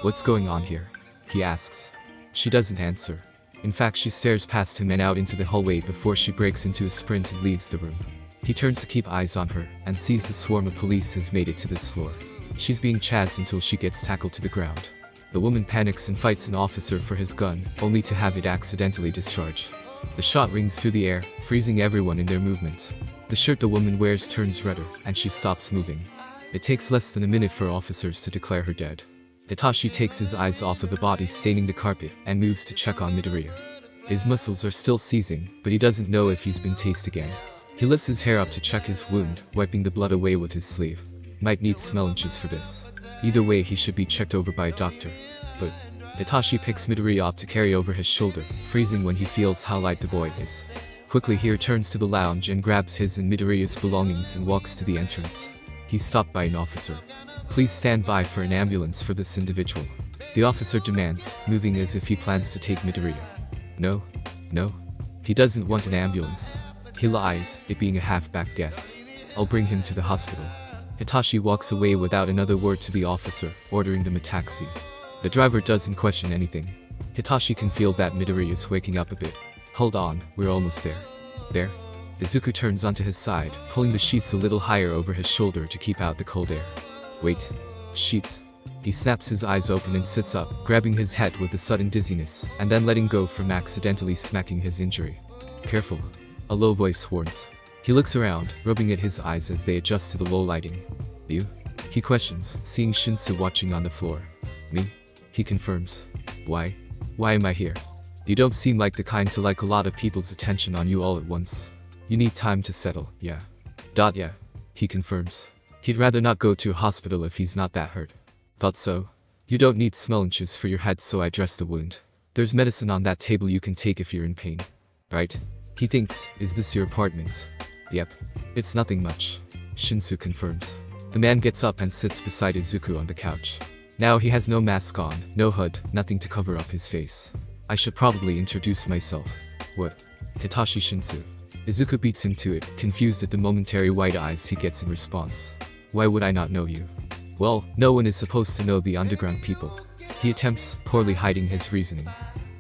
What's going on here? He asks. She doesn't answer. In fact, she stares past him and out into the hallway before she breaks into a sprint and leaves the room. He turns to keep eyes on her, and sees the swarm of police has made it to this floor. She's being chased until she gets tackled to the ground. The woman panics and fights an officer for his gun, only to have it accidentally discharge. The shot rings through the air, freezing everyone in their movements. The shirt the woman wears turns redder, and she stops moving. It takes less than a minute for officers to declare her dead. Hitashi takes his eyes off of the body staining the carpet, and moves to check on Midoriya. His muscles are still seizing, but he doesn't know if he's been tased again. He lifts his hair up to check his wound, wiping the blood away with his sleeve. Might need smellinches for this. Either way, he should be checked over by a doctor. But Hitashi picks Midoriya up to carry over his shoulder, freezing when he feels how light the boy is. Quickly he returns to the lounge and grabs his and Midoriya's belongings and walks to the entrance. He's stopped by an officer. Please stand by for an ambulance for this individual. The officer demands, moving as if he plans to take Midoriya. No. He doesn't want an ambulance. He lies, it being a half-backed guess. I'll bring him to the hospital. Hitashi walks away without another word to the officer, ordering them a taxi. The driver doesn't question anything. Hitashi can feel that Midoriya is waking up a bit. Hold on, we're almost there. There? Izuku turns onto his side, pulling the sheets a little higher over his shoulder to keep out the cold air. Wait. Sheets. He snaps his eyes open and sits up, grabbing his head with a sudden dizziness, and then letting go from accidentally smacking his injury. Careful. A low voice warns. He looks around, rubbing at his eyes as they adjust to the low lighting. You? He questions, seeing Shinsu watching on the floor. Me? He confirms. Why? Why am I here? You don't seem like the kind to like a lot of people's attention on you all at once. You need time to settle, yeah. Yeah. He confirms. He'd rather not go to a hospital if he's not that hurt. Thought so. You don't need smellinches for your head, so I dress the wound. There's medicine on that table you can take if you're in pain. Right? He thinks, is this your apartment? Yep. It's nothing much. Shinsu confirms. The man gets up and sits beside Izuku on the couch. Now he has no mask on, no hood, nothing to cover up his face. I should probably introduce myself. What? Hitashi Shinsu. Izuku beats him to it, confused at the momentary wide eyes he gets in response. Why would I not know you? Well, no one is supposed to know the underground people. He attempts, poorly hiding his reasoning.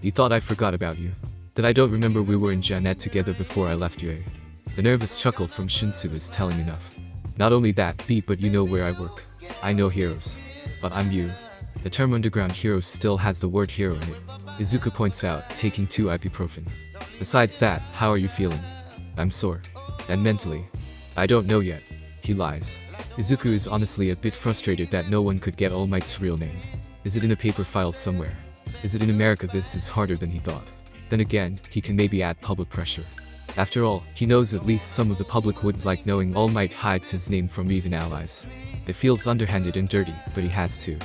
You thought I forgot about you? That I don't remember we were in Janet together before I left you, eh? The nervous chuckle from Shinsu is telling enough. Not only that, but you know where I work. I know heroes. But I'm you. The term underground heroes still has the word hero in it. Izuku points out, taking 2 ibuprofen. Besides that, how are you feeling? I'm sore. And mentally? I don't know yet. He lies. Izuku is honestly a bit frustrated that no one could get All Might's real name. Is it in a paper file somewhere? Is it in America? This is harder than he thought. Then again, he can maybe add public pressure. After all, he knows at least some of the public would like knowing All Might hides his name from even allies. It feels underhanded and dirty, but he has to.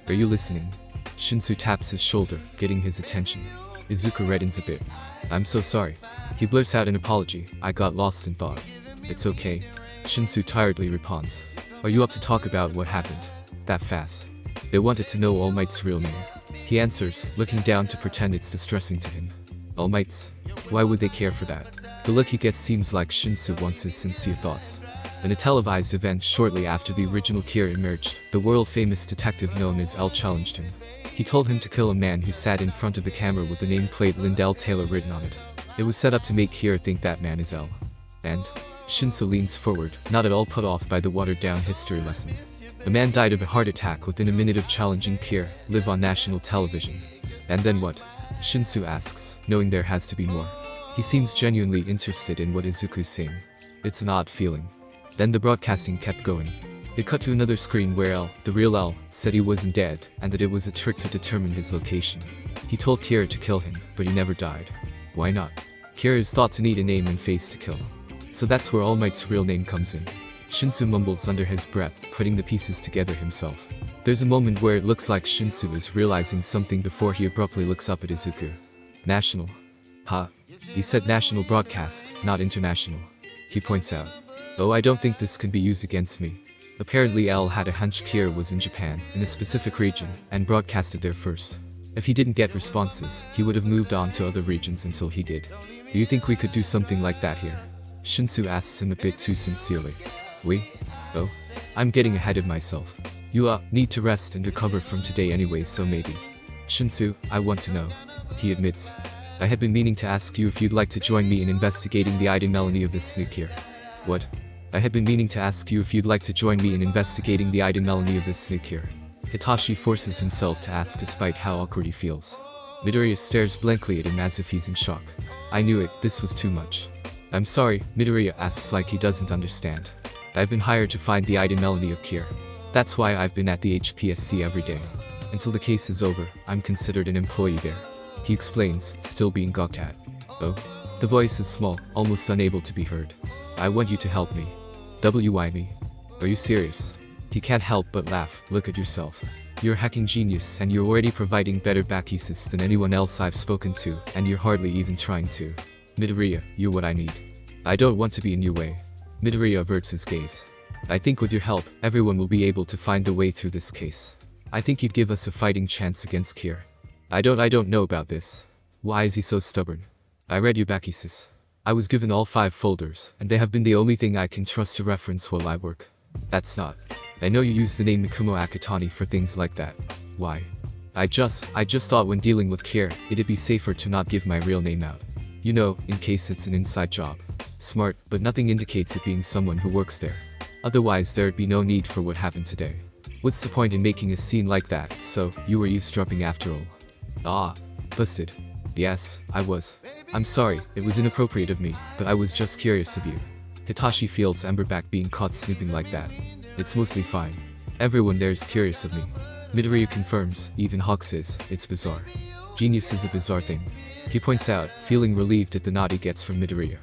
Are you listening? Shinsu taps his shoulder, getting his attention. Izuku reddens a bit. I'm so sorry. He blurts out an apology. I got lost in thought. It's okay. Shinsu tiredly responds. Are you up to talk about what happened? That fast? They wanted to know All Might's real name. He answers, looking down to pretend it's distressing to him. All Might's? Why would they care for that? The look he gets seems like Shinsu wants his sincere thoughts. In a televised event shortly after the original Kira emerged, the world-famous detective known as L challenged him. He told him to kill a man who sat in front of the camera with the nameplate Lindell Taylor written on it. It was set up to make Kira think that man is L. And Shinsu leans forward, not at all put off by the watered-down history lesson. The man died of a heart attack within a minute of challenging Kira, live on national television. And then what? Shinsu asks, knowing there has to be more. He seems genuinely interested in what Izuku's saying. It's an odd feeling. Then the broadcasting kept going. It cut to another screen where L, the real L, said he wasn't dead, and that it was a trick to determine his location. He told Kira to kill him, but he never died. Why not? Kira is thought to need a name and face to kill. So that's where All Might's real name comes in. Shinsu mumbles under his breath, putting the pieces together himself. There's a moment where it looks like Shinsu is realizing something before he abruptly looks up at Izuku. National. Ha. He said national broadcast, not international. He points out. Oh, I don't think this can be used against me. Apparently L had a hunch Kira was in Japan, in a specific region, and broadcasted there first. If he didn't get responses, he would have moved on to other regions until he did. Do you think we could do something like that here? Shinsu asks him a bit too sincerely. We? Oh? I'm getting ahead of myself. You need to rest and recover from today anyway, so maybe. Shinsu, I want to know. He admits. I had been meaning to ask you if you'd like to join me in investigating the identity of this snake here. What? I had been meaning to ask you if you'd like to join me in investigating the identity of this snake here. Hitashi forces himself to ask despite how awkward he feels. Midoriya stares blankly at him as if he's in shock. I knew it, this was too much. I'm sorry, Midoriya asks like he doesn't understand. I've been hired to find the identity of Kira. That's why I've been at the HPSC every day. Until the case is over, I'm considered an employee there. He explains, still being gawked at. Oh? The voice is small, almost unable to be heard. I want you to help me. Why me? Are you serious? He can't help but laugh, look at yourself. You're a hacking genius and you're already providing better backassists than anyone else I've spoken to, and you're hardly even trying to. Midoriya, you're what I need. I don't want to be in your way. Midoriya averts his gaze. I think with your help, everyone will be able to find a way through this case. I think you'd give us a fighting chance against Kira. I don't know about this. Why is he so stubborn? I read your backassis. I was given all 5 folders, and they have been the only thing I can trust to reference while I work. That's not. I know you use the name Mikumo Akatani for things like that. Why? I just thought when dealing with Kira, it'd be safer to not give my real name out. You know, in case it's an inside job. Smart, but nothing indicates it being someone who works there. Otherwise there'd be no need for what happened today. What's the point in making a scene like that? So, you were eavesdropping after all. Ah. Busted. Yes, I was. I'm sorry, it was inappropriate of me, but I was just curious of you. Hitashi feels Emberback being caught snooping like that. It's mostly fine. Everyone there is curious of me. Midoriya confirms, even Hawks is, it's bizarre. Genius is a bizarre thing. He points out, feeling relieved at the nod he gets from Midoriya.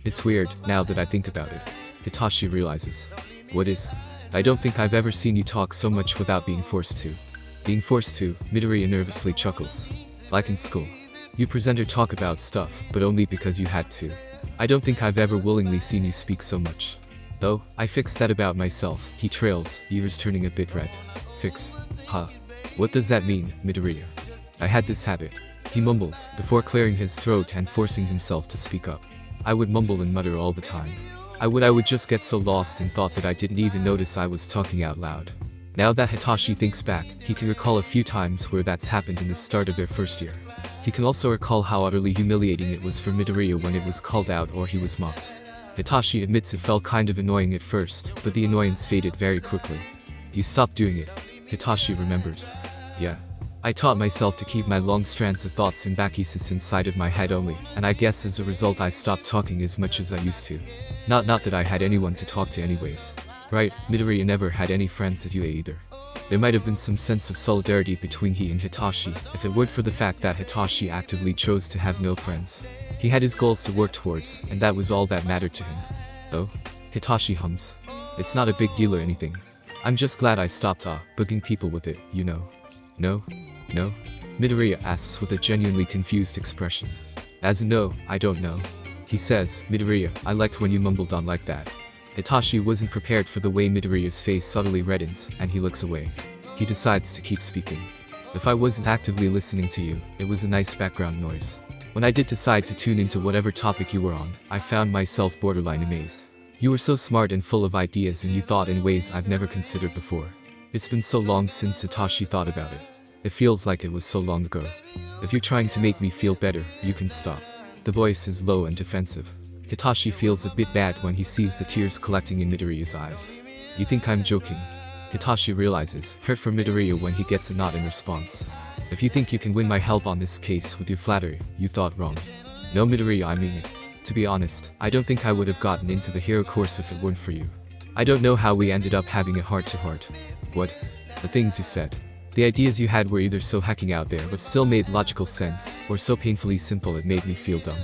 It's weird, now that I think about it. Hitachi realizes. What is? I don't think I've ever seen you talk so much without being forced to. Being forced to, Midoriya nervously chuckles. Like in school. You present or talk about stuff, but only because you had to. I don't think I've ever willingly seen you speak so much. Though, I fixed that about myself, he trails, ears turning a bit red. Fix? Huh. What does that mean, Midoriya? I had this habit. He mumbles, before clearing his throat and forcing himself to speak up. I would mumble and mutter all the time. I would just get so lost in thought that I didn't even notice I was talking out loud. Now that Hitachi thinks back, he can recall a few times where that's happened in the start of their first year. He can also recall how utterly humiliating it was for Midoriya when it was called out or he was mocked. Hitachi admits it felt kind of annoying at first, but the annoyance faded very quickly. He stopped doing it. Hitachi remembers. Yeah. I taught myself to keep my long strands of thoughts and backassis inside of my head only, and I guess as a result I stopped talking as much as I used to. Not that I had anyone to talk to anyways. Right, Midoriya never had any friends at UA either. There might have been some sense of solidarity between he and Hitachi, if it weren't for the fact that Hitachi actively chose to have no friends. He had his goals to work towards, and that was all that mattered to him. Oh? Hitachi hums. It's not a big deal or anything. I'm just glad I stopped bugging people with it, you know. No? No? Midoriya asks with a genuinely confused expression. As in no, I don't know. He says, Midoriya, I liked when you mumbled on like that. Hitachi wasn't prepared for the way Midoriya's face subtly reddens, and he looks away. He decides to keep speaking. If I wasn't actively listening to you, it was a nice background noise. When I did decide to tune into whatever topic you were on, I found myself borderline amazed. You were so smart and full of ideas, and you thought in ways I've never considered before. It's been so long since Hitashi thought about it. It feels like it was so long ago. If you're trying to make me feel better, you can stop. The voice is low and defensive. Hitashi feels a bit bad when he sees the tears collecting in Midoriya's eyes. You think I'm joking? Hitashi realizes, hurt for Midoriya when he gets a nod in response. If you think you can win my help on this case with your flattery, you thought wrong. No, Midoriya, I mean it. To be honest, I don't think I would have gotten into the hero course if it weren't for you. I don't know how we ended up having a heart-to-heart. What? The things you said. The ideas you had were either so hacking out there but still made logical sense, or so painfully simple it made me feel dumb.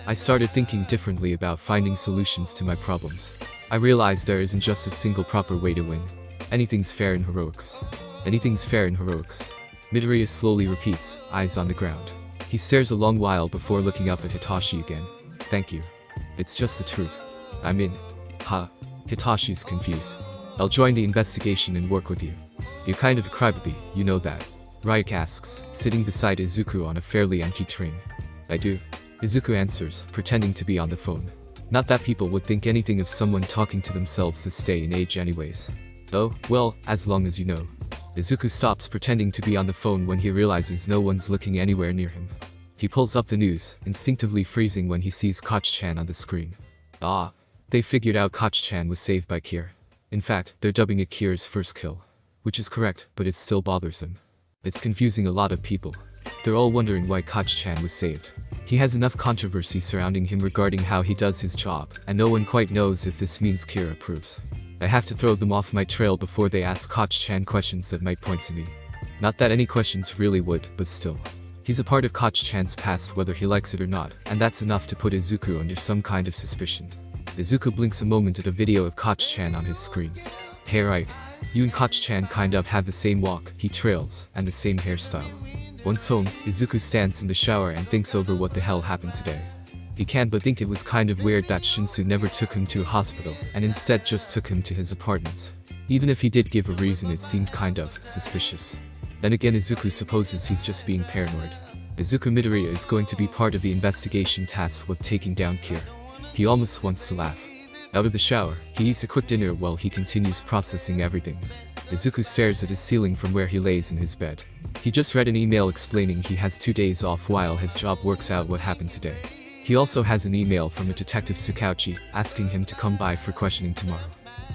I started thinking differently about finding solutions to my problems. I realized there isn't just a single proper way to win. Anything's fair in heroics. Anything's fair in heroics. Midoriya slowly repeats, eyes on the ground. He stares a long while before looking up at Hitachi again. Thank you. It's just the truth. I'm in. Ha. Hitashi's confused. I'll join the investigation and work with you. You're kind of a crybaby, you know that. Ryuk asks, sitting beside Izuku on a fairly empty train. I do. Izuku answers, pretending to be on the phone. Not that people would think anything of someone talking to themselves this day and age anyways. Oh, well, as long as you know. Izuku stops pretending to be on the phone when he realizes no one's looking anywhere near him. He pulls up the news, instinctively freezing when he sees Koch-chan on the screen. Ah. They figured out Koch-chan was saved by Kier. In fact, they're dubbing it Kier's first kill. Which is correct, but it still bothers them. It's confusing a lot of people. They're all wondering why Koch-chan was saved. He has enough controversy surrounding him regarding how he does his job, and no one quite knows if this means Kier approves. I have to throw them off my trail before they ask Koch-chan questions that might point to me. Not that any questions really would, but still. He's a part of Koch-chan's past whether he likes it or not, and that's enough to put Izuku under some kind of suspicion. Izuku blinks a moment at a video of Koch-chan on his screen. Hey right. You and Koch-chan kind of have the same walk, he trails, and the same hairstyle. Once home, Izuku stands in the shower and thinks over what the hell happened today. He can't but think it was kind of weird that Shinsu never took him to a hospital, and instead just took him to his apartment. Even if he did give a reason, it seemed kind of suspicious. Then again, Izuku supposes he's just being paranoid. Izuku Midoriya is going to be part of the investigation tasked with taking down Kier. He almost wants to laugh. Out of the shower, he eats a quick dinner while he continues processing everything. Izuku stares at his ceiling from where he lays in his bed. He just read an email explaining he has 2 days off while his job works out what happened today. He also has an email from a detective Tsukauchi asking him to come by for questioning tomorrow.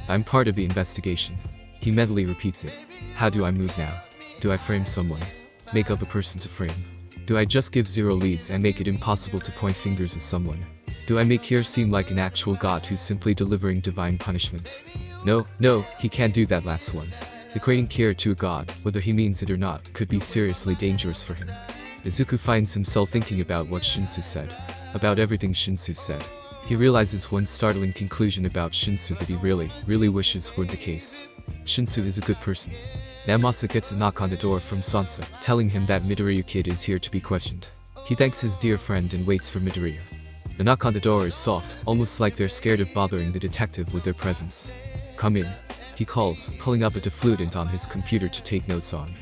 I'm part of the investigation. He mentally repeats it. How do I move now? Do I frame someone? Make up a person to frame? Do I just give 0 leads and make it impossible to point fingers at someone? Do I make Kier seem like an actual god who's simply delivering divine punishment? No, he can't do that last one. Equating Kier to a god, whether he means it or not, could be seriously dangerous for him. Izuku finds himself thinking about what Shinsu said. About everything Shinsu said. He realizes one startling conclusion about Shinsu that he really wishes weren't the case. Shinsu is a good person. Namasa gets a knock on the door from Sansa, telling him that Midoriya Kid is here to be questioned. He thanks his dear friend and waits for Midoriya. The knock on the door is soft, almost like they're scared of bothering the detective with their presence. Come in. He calls, pulling up a defluent on his computer to take notes on.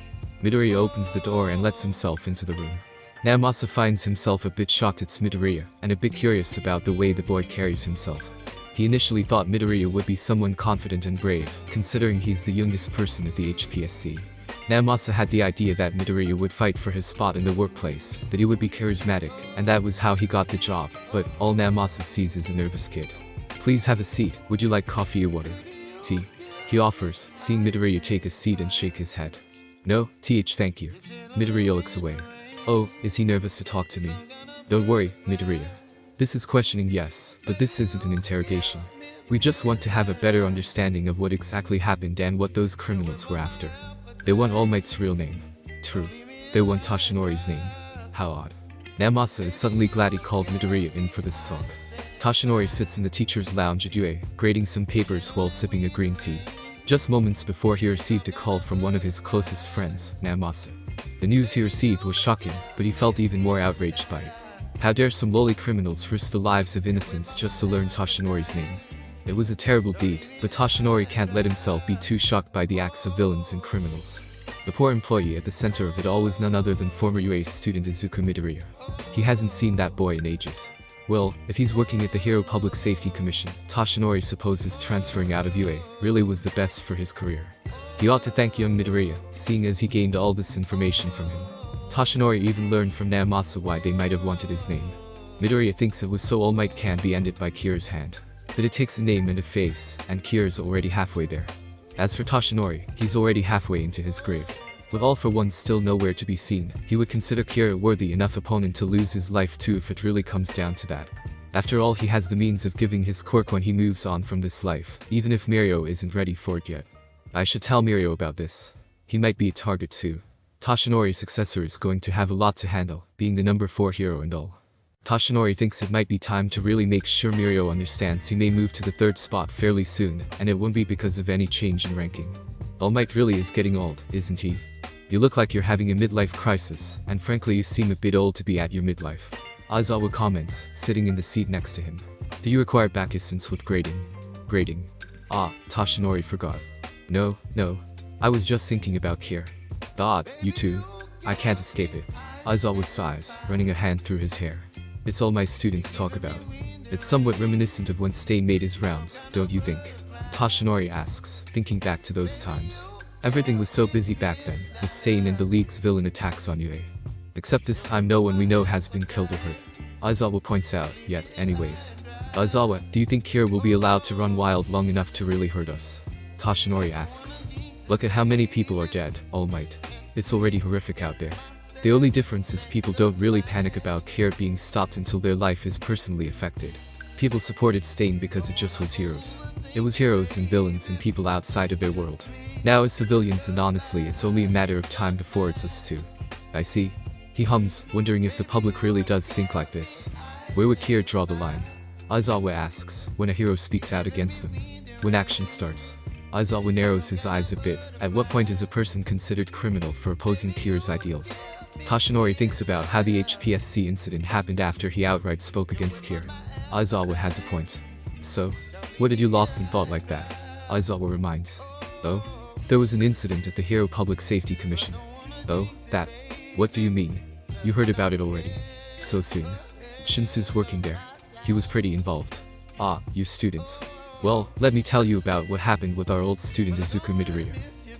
Midoriya opens the door and lets himself into the room. Namasa finds himself a bit shocked at Midoriya, and a bit curious about the way the boy carries himself. He initially thought Midoriya would be someone confident and brave, considering he's the youngest person at the HPSC. Namasa had the idea that Midoriya would fight for his spot in the workplace, that he would be charismatic, and that was how he got the job, but all Namasa sees is a nervous kid. Please have a seat, would you like coffee or water? Tea. He offers, seeing Midoriya take a seat and shake his head. No, thank you. Midoriya looks away. Oh, is he nervous to talk to me? Don't worry, Midoriya. This is questioning, yes, but this isn't an interrogation. We just want to have a better understanding of what exactly happened and what those criminals were after. They want All Might's real name. True. They want Toshinori's name. How odd. Namasa is suddenly glad he called Midoriya in for this talk. Toshinori sits in the teacher's lounge at UA, grading some papers while sipping a green tea. Just moments before he received a call from one of his closest friends, Namasa. The news he received was shocking, but he felt even more outraged by it. How dare some lowly criminals risk the lives of innocents just to learn Toshinori's name? It was a terrible deed, but Toshinori can't let himself be too shocked by the acts of villains and criminals. The poor employee at the center of it all was none other than former UA student Izuku Midoriya. He hasn't seen that boy in ages. Well, if he's working at the Hero Public Safety Commission, Toshinori supposes transferring out of UA really was the best for his career. He ought to thank young Midoriya, seeing as he gained all this information from him. Toshinori even learned from Naomasa why they might have wanted his name. Midoriya thinks it was so All Might can be ended by Kira's hand. But it takes a name and a face, and Kira's already halfway there. As for Toshinori, he's already halfway into his grave. With All for One still nowhere to be seen, he would consider Kira a worthy enough opponent to lose his life to if it really comes down to that. After all, he has the means of giving his quirk when he moves on from this life, even if Mirio isn't ready for it yet. I should tell Mirio about this. He might be a target too. Toshinori's successor is going to have a lot to handle, being the number 4 hero and all. Toshinori thinks it might be time to really make sure Mirio understands he may move to the 3rd spot fairly soon, and it won't be because of any change in ranking. All Might really is getting old, isn't he? You look like you're having a midlife crisis, and frankly you seem a bit old to be at your midlife. Aizawa comments, sitting in the seat next to him. Do you require back assistance with grading? Grading. Ah, Toshinori forgot. No, I was just thinking about Kira. God, you too? I can't escape it. Aizawa sighs, running a hand through his hair. It's all my students talk about. It's somewhat reminiscent of when Stain made his rounds, don't you think? Toshinori asks, thinking back to those times. Everything was so busy back then, with Stain and the League's villain attacks on UA. Except this time no one we know has been killed or hurt. Aizawa points out, yet, anyways. Aizawa, do you think Kira will be allowed to run wild long enough to really hurt us? Toshinori asks. Look at how many people are dead, All Might. It's already horrific out there. The only difference is people don't really panic about Kira being stopped until their life is personally affected. People supported Stain because it just was heroes. It was heroes and villains and people outside of their world. Now it's civilians and honestly it's only a matter of time before it's us too. I see. He hums, wondering if the public really does think like this. Where would Kira draw the line? Aizawa asks, when a hero speaks out against them. When action starts. Aizawa narrows his eyes a bit. At what point is a person considered criminal for opposing Kira's ideals? Toshinori thinks about how the HPSC incident happened after he outright spoke against Kira. Aizawa has a point. So, what did you lost in thought like that? Aizawa reminds. Oh? There was an incident at the Hero Public Safety Commission. Oh, that. What do you mean? You heard about it already. So soon. Shinsu's working there. He was pretty involved. Ah, you students. Well, let me tell you about what happened with our old student Izuku Midoriya.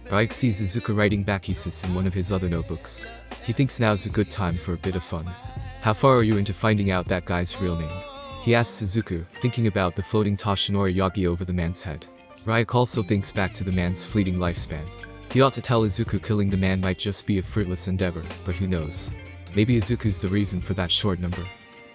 Raik sees Izuku writing Bakisus in one of his other notebooks. He thinks now's a good time for a bit of fun. How far are you into finding out that guy's real name? He asks Izuku, thinking about the floating Toshinori Yagi over the man's head. Raik also thinks back to the man's fleeting lifespan. He ought to tell Izuku killing the man might just be a fruitless endeavor, but who knows. Maybe Izuku's the reason for that short number.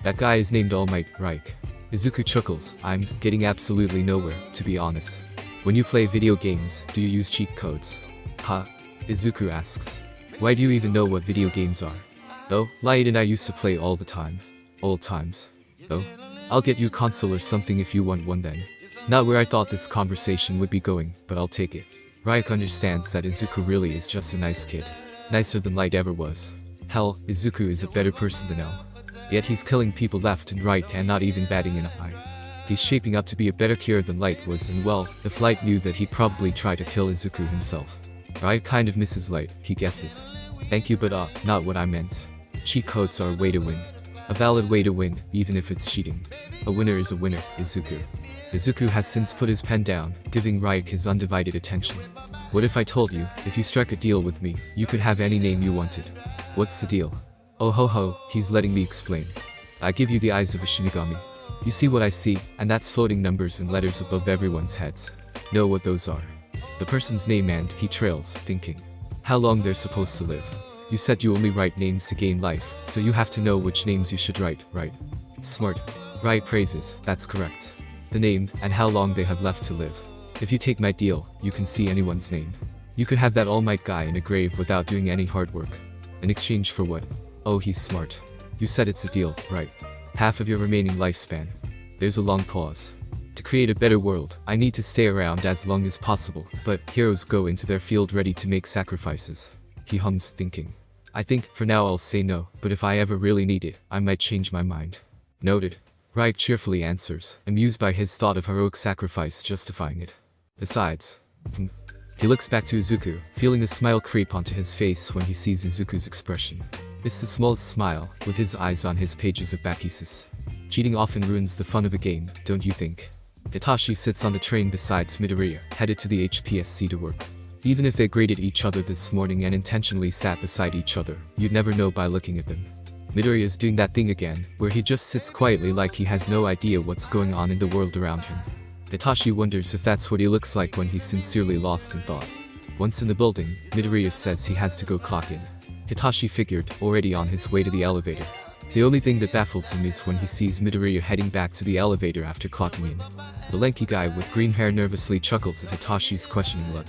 That guy is named All Might, Raik. Izuku chuckles, I'm getting absolutely nowhere, to be honest. When you play video games, do you use cheat codes? Huh? Izuku asks. Why do you even know what video games are? Oh, Light and I used to play all the time. Old times. Oh? I'll get you a console or something if you want one then. Not where I thought this conversation would be going, but I'll take it. Raik understands that Izuku really is just a nice kid. Nicer than Light ever was. Hell, Izuku is a better person than L. Yet he's killing people left and right and not even batting an eye. He's shaping up to be a better Kira than Light was, and well, if Light knew that he'd probably try to kill Izuku himself. Raik kind of misses Light, he guesses. Thank you, but not what I meant. Cheat codes are a way to win. A valid way to win, even if it's cheating. A winner is a winner, Izuku. Izuku has since put his pen down, giving Raik his undivided attention. What if I told you, if you struck a deal with me, you could have any name you wanted? What's the deal? Oh ho ho, he's letting me explain. I give you the eyes of a Shinigami. You see what I see, and that's floating numbers and letters above everyone's heads. Know what those are. The person's name and he trails, thinking. How long they're supposed to live. You said you only write names to gain life, so you have to know which names you should write, right? Smart. Right praises, that's correct. The name, and how long they have left to live. If you take my deal, you can see anyone's name. You could have that All Might guy in a grave without doing any hard work. In exchange for what? Oh, he's smart. You said it's a deal, right? Half of your remaining lifespan. There's a long pause. To create a better world, I need to stay around as long as possible, but heroes go into their field ready to make sacrifices. He hums, thinking. I think, for now I'll say no, but if I ever really need it, I might change my mind. Noted. Raik cheerfully answers, amused by his thought of heroic sacrifice justifying it. Besides. He looks back to Izuku, feeling a smile creep onto his face when he sees Izuku's expression. It's the smallest smile, with his eyes on his pages of Bakisus. Cheating often ruins the fun of a game, don't you think? Hitashi sits on the train beside Midoriya, headed to the HPSC to work. Even if they graded each other this morning and intentionally sat beside each other, you'd never know by looking at them. Midoriya is doing that thing again, where he just sits quietly like he has no idea what's going on in the world around him. Hitashi wonders if that's what he looks like when he's sincerely lost in thought. Once in the building, Midoriya says he has to go clock in. Hitashi figured, already on his way to the elevator. The only thing that baffles him is when he sees Midoriya heading back to the elevator after clocking in. The lanky guy with green hair nervously chuckles at Hitashi's questioning look.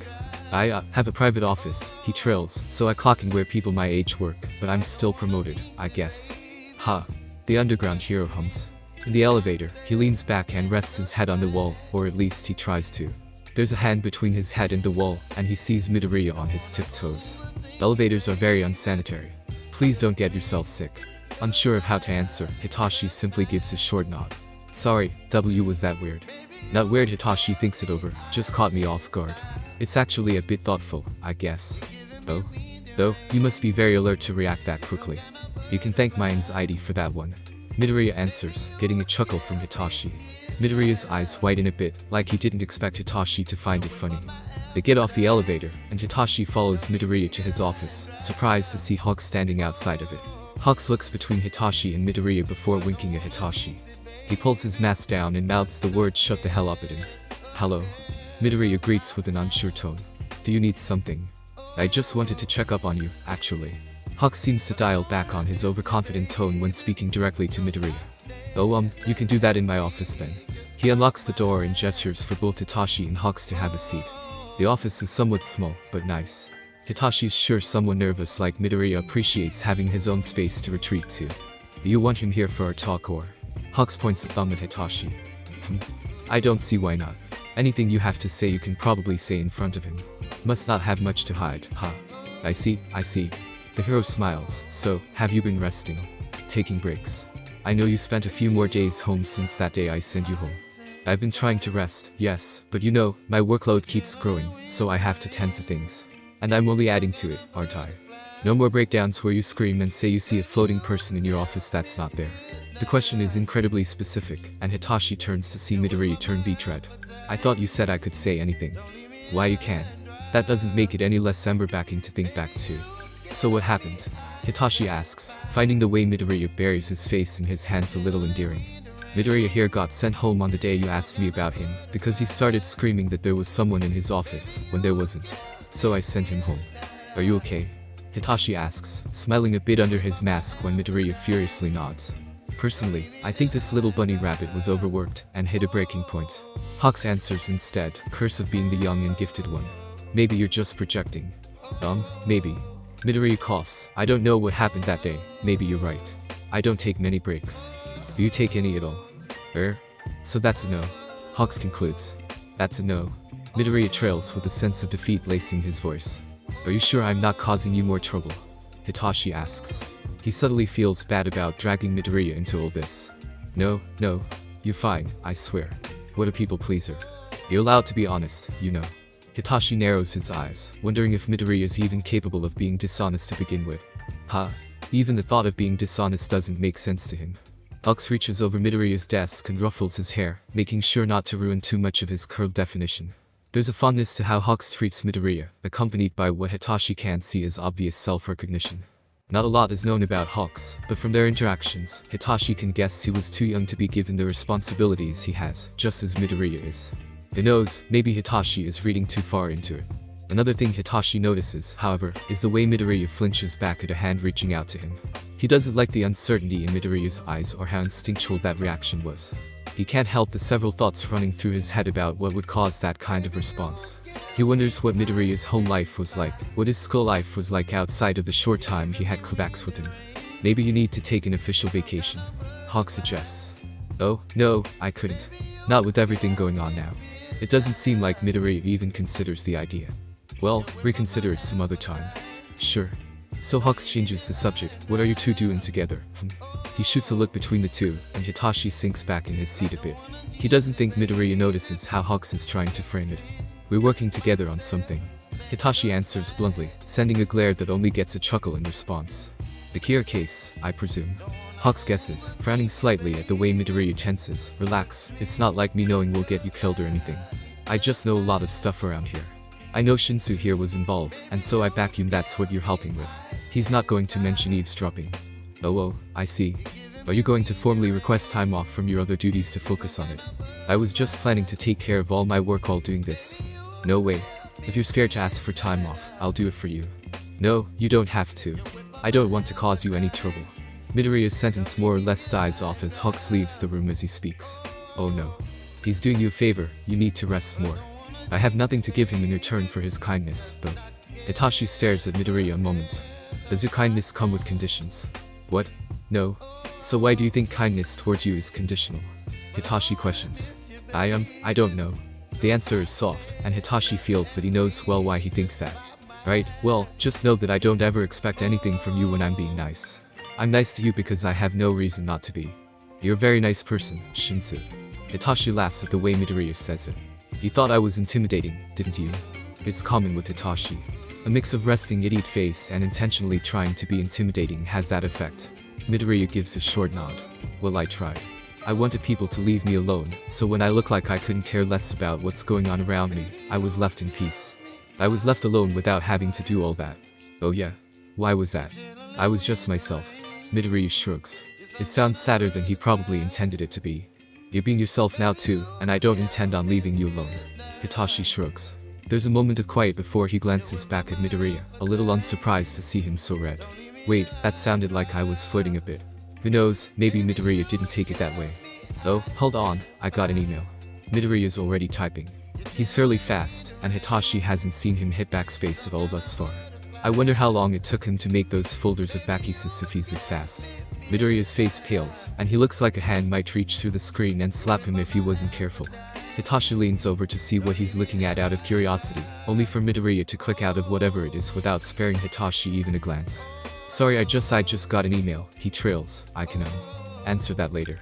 I have a private office, he trills, so I clock in where people my age work, but I'm still promoted, I guess. Ha. The underground hero hums. In the elevator, he leans back and rests his head on the wall, or at least he tries to. There's a hand between his head and the wall, and he sees Midoriya on his tiptoes. Elevators are very unsanitary. Please don't get yourself sick. Unsure of how to answer, Hitashi simply gives a short nod. Sorry, was that weird? Not weird, Hitashi thinks it over, just caught me off guard. It's actually a bit thoughtful, I guess. Oh? Though, you must be very alert to react that quickly. You can thank my anxiety for that one. Midoriya answers, getting a chuckle from Hitachi. Midoriya's eyes widen a bit, like he didn't expect Hitachi to find it funny. They get off the elevator, and Hitachi follows Midoriya to his office, surprised to see Hawk standing outside of it. Hawk looks between Hitachi and Midoriya before winking at Hitachi. He pulls his mask down and mouths the words "shut the hell up" at him. Hello. Midoriya greets with an unsure tone. Do you need something? I just wanted to check up on you, actually. Hawk seems to dial back on his overconfident tone when speaking directly to Midoriya. Oh you can do that in my office then. He unlocks the door and gestures for both Hitachi and Hawks to have a seat. The office is somewhat small, but nice. Hitashi's sure someone nervous like Midoriya appreciates having his own space to retreat to. Do you want him here for our talk or? Hawks points a thumb at Hitachi. I don't see why not. Anything you have to say you can probably say in front of him. Must not have much to hide, huh? I see. The hero smiles. So, have you been resting? Taking breaks? I know you spent a few more days home since that day I sent you home. I've been trying to rest, yes, but you know, my workload keeps growing, so I have to tend to things. And I'm only adding to it, aren't I? No more breakdowns where you scream and say you see a floating person in your office that's not there. The question is incredibly specific, and Hitachi turns to see Midoriya turn beet red. I thought you said I could say anything. Why you can? That doesn't make it any less ember-backing to think back to. So what happened? Hitachi asks, finding the way Midoriya buries his face in his hands a little endearing. Midoriya here got sent home on the day you asked me about him, because he started screaming that there was someone in his office, when there wasn't. So I sent him home. Are you okay? Hitachi asks, smiling a bit under his mask when Midoriya furiously nods. Personally, I think this little bunny rabbit was overworked and hit a breaking point. Hawks answers instead, curse of being the young and gifted one. Maybe you're just projecting. Maybe. Midoriya coughs. I don't know what happened that day, maybe you're right. I don't take many breaks. Do you take any at all? So that's a no. Hawks concludes. That's a no. Midoriya trails with a sense of defeat lacing his voice. Are you sure I'm not causing you more trouble? Hitachi asks. He subtly feels bad about dragging Midoriya into all this. No, you're fine, I swear. What a people pleaser. You're allowed to be honest, you know. Hitachi narrows his eyes, wondering if Midoriya is even capable of being dishonest to begin with. Even the thought of being dishonest doesn't make sense to him. Hawks reaches over Midoriya's desk and ruffles his hair, making sure not to ruin too much of his curled definition. There's a fondness to how Hawks treats Midoriya, accompanied by what Hitachi can't see as obvious self-recognition. Not a lot is known about Hawks, but from their interactions, Hitachi can guess he was too young to be given the responsibilities he has, just as Midoriya is. He knows, maybe Hitachi is reading too far into it. Another thing Hitachi notices, however, is the way Midoriya flinches back at a hand reaching out to him. He doesn't like the uncertainty in Midoriya's eyes or how instinctual that reaction was. He can't help the several thoughts running through his head about what would cause that kind of response. He wonders what Midoriya's home life was like, what his school life was like outside of the short time he had clabaks with him. Maybe you need to take an official vacation. Hawk suggests. Oh, no, I couldn't. Not with everything going on now. It doesn't seem like Midoriya even considers the idea. Well, reconsider it some other time. Sure. So Hawks changes the subject. What are you two doing together? He shoots a look between the two, and Hitachi sinks back in his seat a bit. He doesn't think Midoriya notices how Hawks is trying to frame it. We're working together on something. Hitachi answers bluntly, sending a glare that only gets a chuckle in response. The Kira case, I presume. Hawks guesses, frowning slightly at the way Midoriya tenses. Relax, it's not like me knowing we'll get you killed or anything. I just know a lot of stuff around here. I know Shinsu here was involved, and so I vacuum that's what you're helping with. He's not going to mention eavesdropping. Oh, I see. Are you going to formally request time off from your other duties to focus on it? I was just planning to take care of all my work while doing this. No way. If you're scared to ask for time off, I'll do it for you. No, you don't have to. I don't want to cause you any trouble. Midoriya's sentence more or less dies off as Hawks leaves the room as he speaks. Oh no. He's doing you a favor, you need to rest more. I have nothing to give him in return for his kindness, though. Hitashi stares at Midoriya a moment. Does your kindness come with conditions? What? No. So why do you think kindness towards you is conditional? Hitashi questions. I don't know. The answer is soft, and Hitashi feels that he knows well why he thinks that. Right, well, just know that I don't ever expect anything from you when I'm being nice. I'm nice to you because I have no reason not to be. You're a very nice person, Shinsu. Hitashi laughs at the way Midoriya says it. You thought I was intimidating, didn't you? It's common with Hitashi. A mix of resting idiot face and intentionally trying to be intimidating has that effect. Midoriya gives a short nod. Well, I tried. I wanted people to leave me alone, so when I looked like I couldn't care less about what's going on around me, I was left in peace. I was left alone without having to do all that. Oh yeah? Why was that? I was just myself. Midoriya shrugs. It sounds sadder than he probably intended it to be. You're being yourself now too, and I don't intend on leaving you alone. Hitashi shrugs. There's a moment of quiet before he glances back at Midoriya, a little unsurprised to see him so red. Wait, that sounded like I was flirting a bit. Who knows, maybe Midoriya didn't take it that way. Oh, hold on, I got an email. Midoriya's already typing. He's fairly fast, and Hitachi hasn't seen him hit backspace at all thus far. I wonder how long it took him to make those folders of backpieces if he's this fast. Midoriya's face pales, and he looks like a hand might reach through the screen and slap him if he wasn't careful. Hitachi leans over to see what he's looking at out of curiosity, only for Midoriya to click out of whatever it is without sparing Hitachi even a glance. Sorry, I just got an email, he trails. I can answer that later.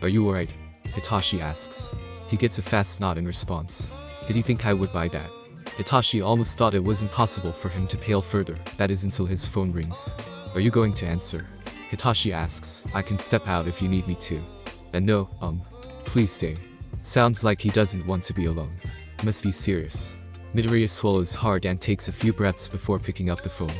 Are you alright? Hitachi asks. He gets a fast nod in response. Did he think I would buy that? Hitachi almost thought it was impossible for him to pale further, that is until his phone rings. Are you going to answer? Hitachi asks. I can step out if you need me to. And no, please stay. Sounds like he doesn't want to be alone. Must be serious. Midoriya swallows hard and takes a few breaths before picking up the phone.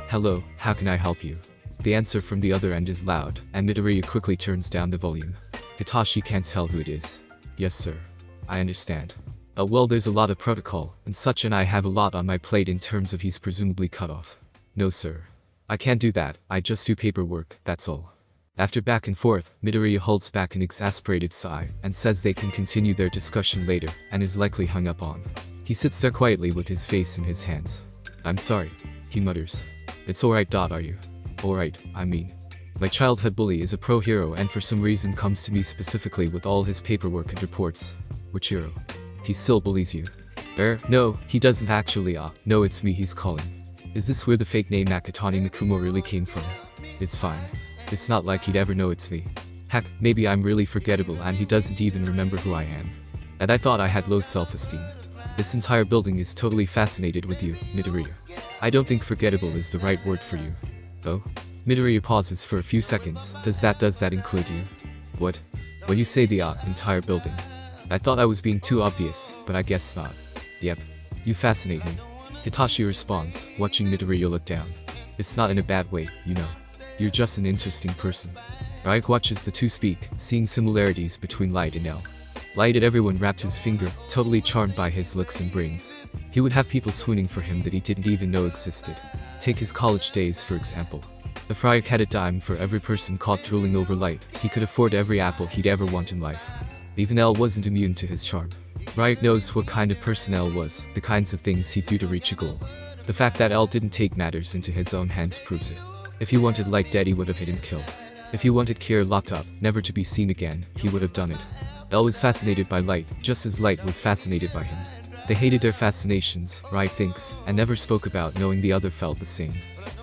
Hello, how can I help you? The answer from the other end is loud, and Midoriya quickly turns down the volume. Hitachi can't tell who it is. Yes sir. I understand. Well, there's a lot of protocol, and such, and I have a lot on my plate in terms of he's presumably cut off. No sir. I can't do that, I just do paperwork, that's all. After back and forth, Midoriya holds back an exasperated sigh, and says they can continue their discussion later, and is likely hung up on. He sits there quietly with his face in his hands. I'm sorry, he mutters. It's alright, are you? Alright, I mean. My childhood bully is a pro hero and for some reason comes to me specifically with all his paperwork and reports. Which hero? He still bullies you. No, he doesn't actually. No, it's me he's calling. Is this where the fake name Nakatani Mikumo really came from? It's fine. It's not like he'd ever know it's me. Heck, maybe I'm really forgettable and he doesn't even remember who I am. And I thought I had low self-esteem. This entire building is totally fascinated with you, Midoriya. I don't think forgettable is the right word for you. Oh? Midoriya pauses for a few seconds. Does that include you? What? When you say the entire building. I thought I was being too obvious, but I guess not. Yep. You fascinate me. Hitachi responds, watching Midoriya look down. It's not in a bad way, you know. You're just an interesting person. Raik watches the two speak, seeing similarities between Light and L. Light at everyone wrapped his finger, totally charmed by his looks and brains. He would have people swooning for him that he didn't even know existed. Take his college days for example. If Raik had a dime for every person caught drooling over Light, he could afford every apple he'd ever want in life. Even L wasn't immune to his charm. Raik knows what kind of person L was, the kinds of things he'd do to reach a goal. The fact that L didn't take matters into his own hands proves it. If he wanted Light dead, he would have hit and killed. If he wanted Kira locked up, never to be seen again, he would have done it. L was fascinated by Light, just as Light was fascinated by him. They hated their fascinations, Raik thinks, and never spoke about knowing the other felt the same.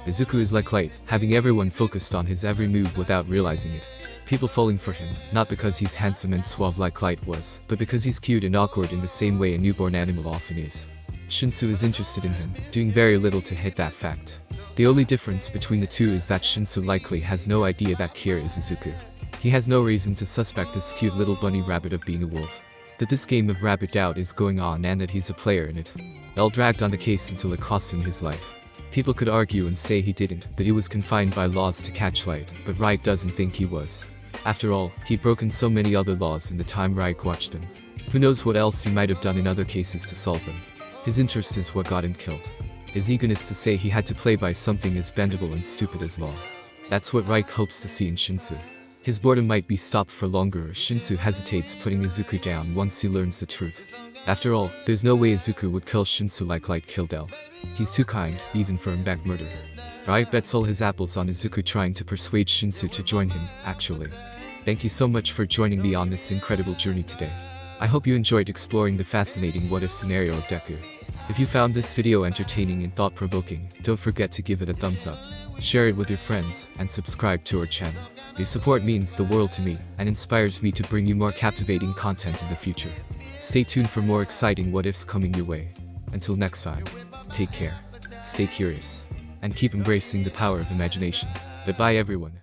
Izuku is like Light, having everyone focused on his every move without realizing it. People falling for him, not because he's handsome and suave like Light was, but because he's cute and awkward in the same way a newborn animal often is. Shinsu is interested in him, doing very little to hit that fact. The only difference between the two is that Shinsu likely has no idea that Kira is Izuku. He has no reason to suspect this cute little bunny rabbit of being a wolf. That this game of rabbit doubt is going on and that he's a player in it. L dragged on the case until it cost him his life. People could argue and say he didn't, that he was confined by laws to catch light, but Reich doesn't think he was. After all, he'd broken so many other laws in the time Reich watched him. Who knows what else he might have done in other cases to solve them. His interest is what got him killed. His eagerness to say he had to play by something as bendable and stupid as law. That's what Reich hopes to see in Shinsu. His boredom might be stopped for longer if Shinsu hesitates putting Izuku down once he learns the truth. After all, there's no way Izuku would kill Shinsu like Light killed L. He's too kind, even for a back murderer. Reich bets all his apples on Izuku trying to persuade Shinsu to join him, actually. Thank you so much for joining me on this incredible journey today. I hope you enjoyed exploring the fascinating what-if scenario of Deku. If you found this video entertaining and thought-provoking, don't forget to give it a thumbs up, share it with your friends, and subscribe to our channel. Your support means the world to me, and inspires me to bring you more captivating content in the future. Stay tuned for more exciting what-ifs coming your way. Until next time, take care, stay curious, and keep embracing the power of imagination. Goodbye everyone.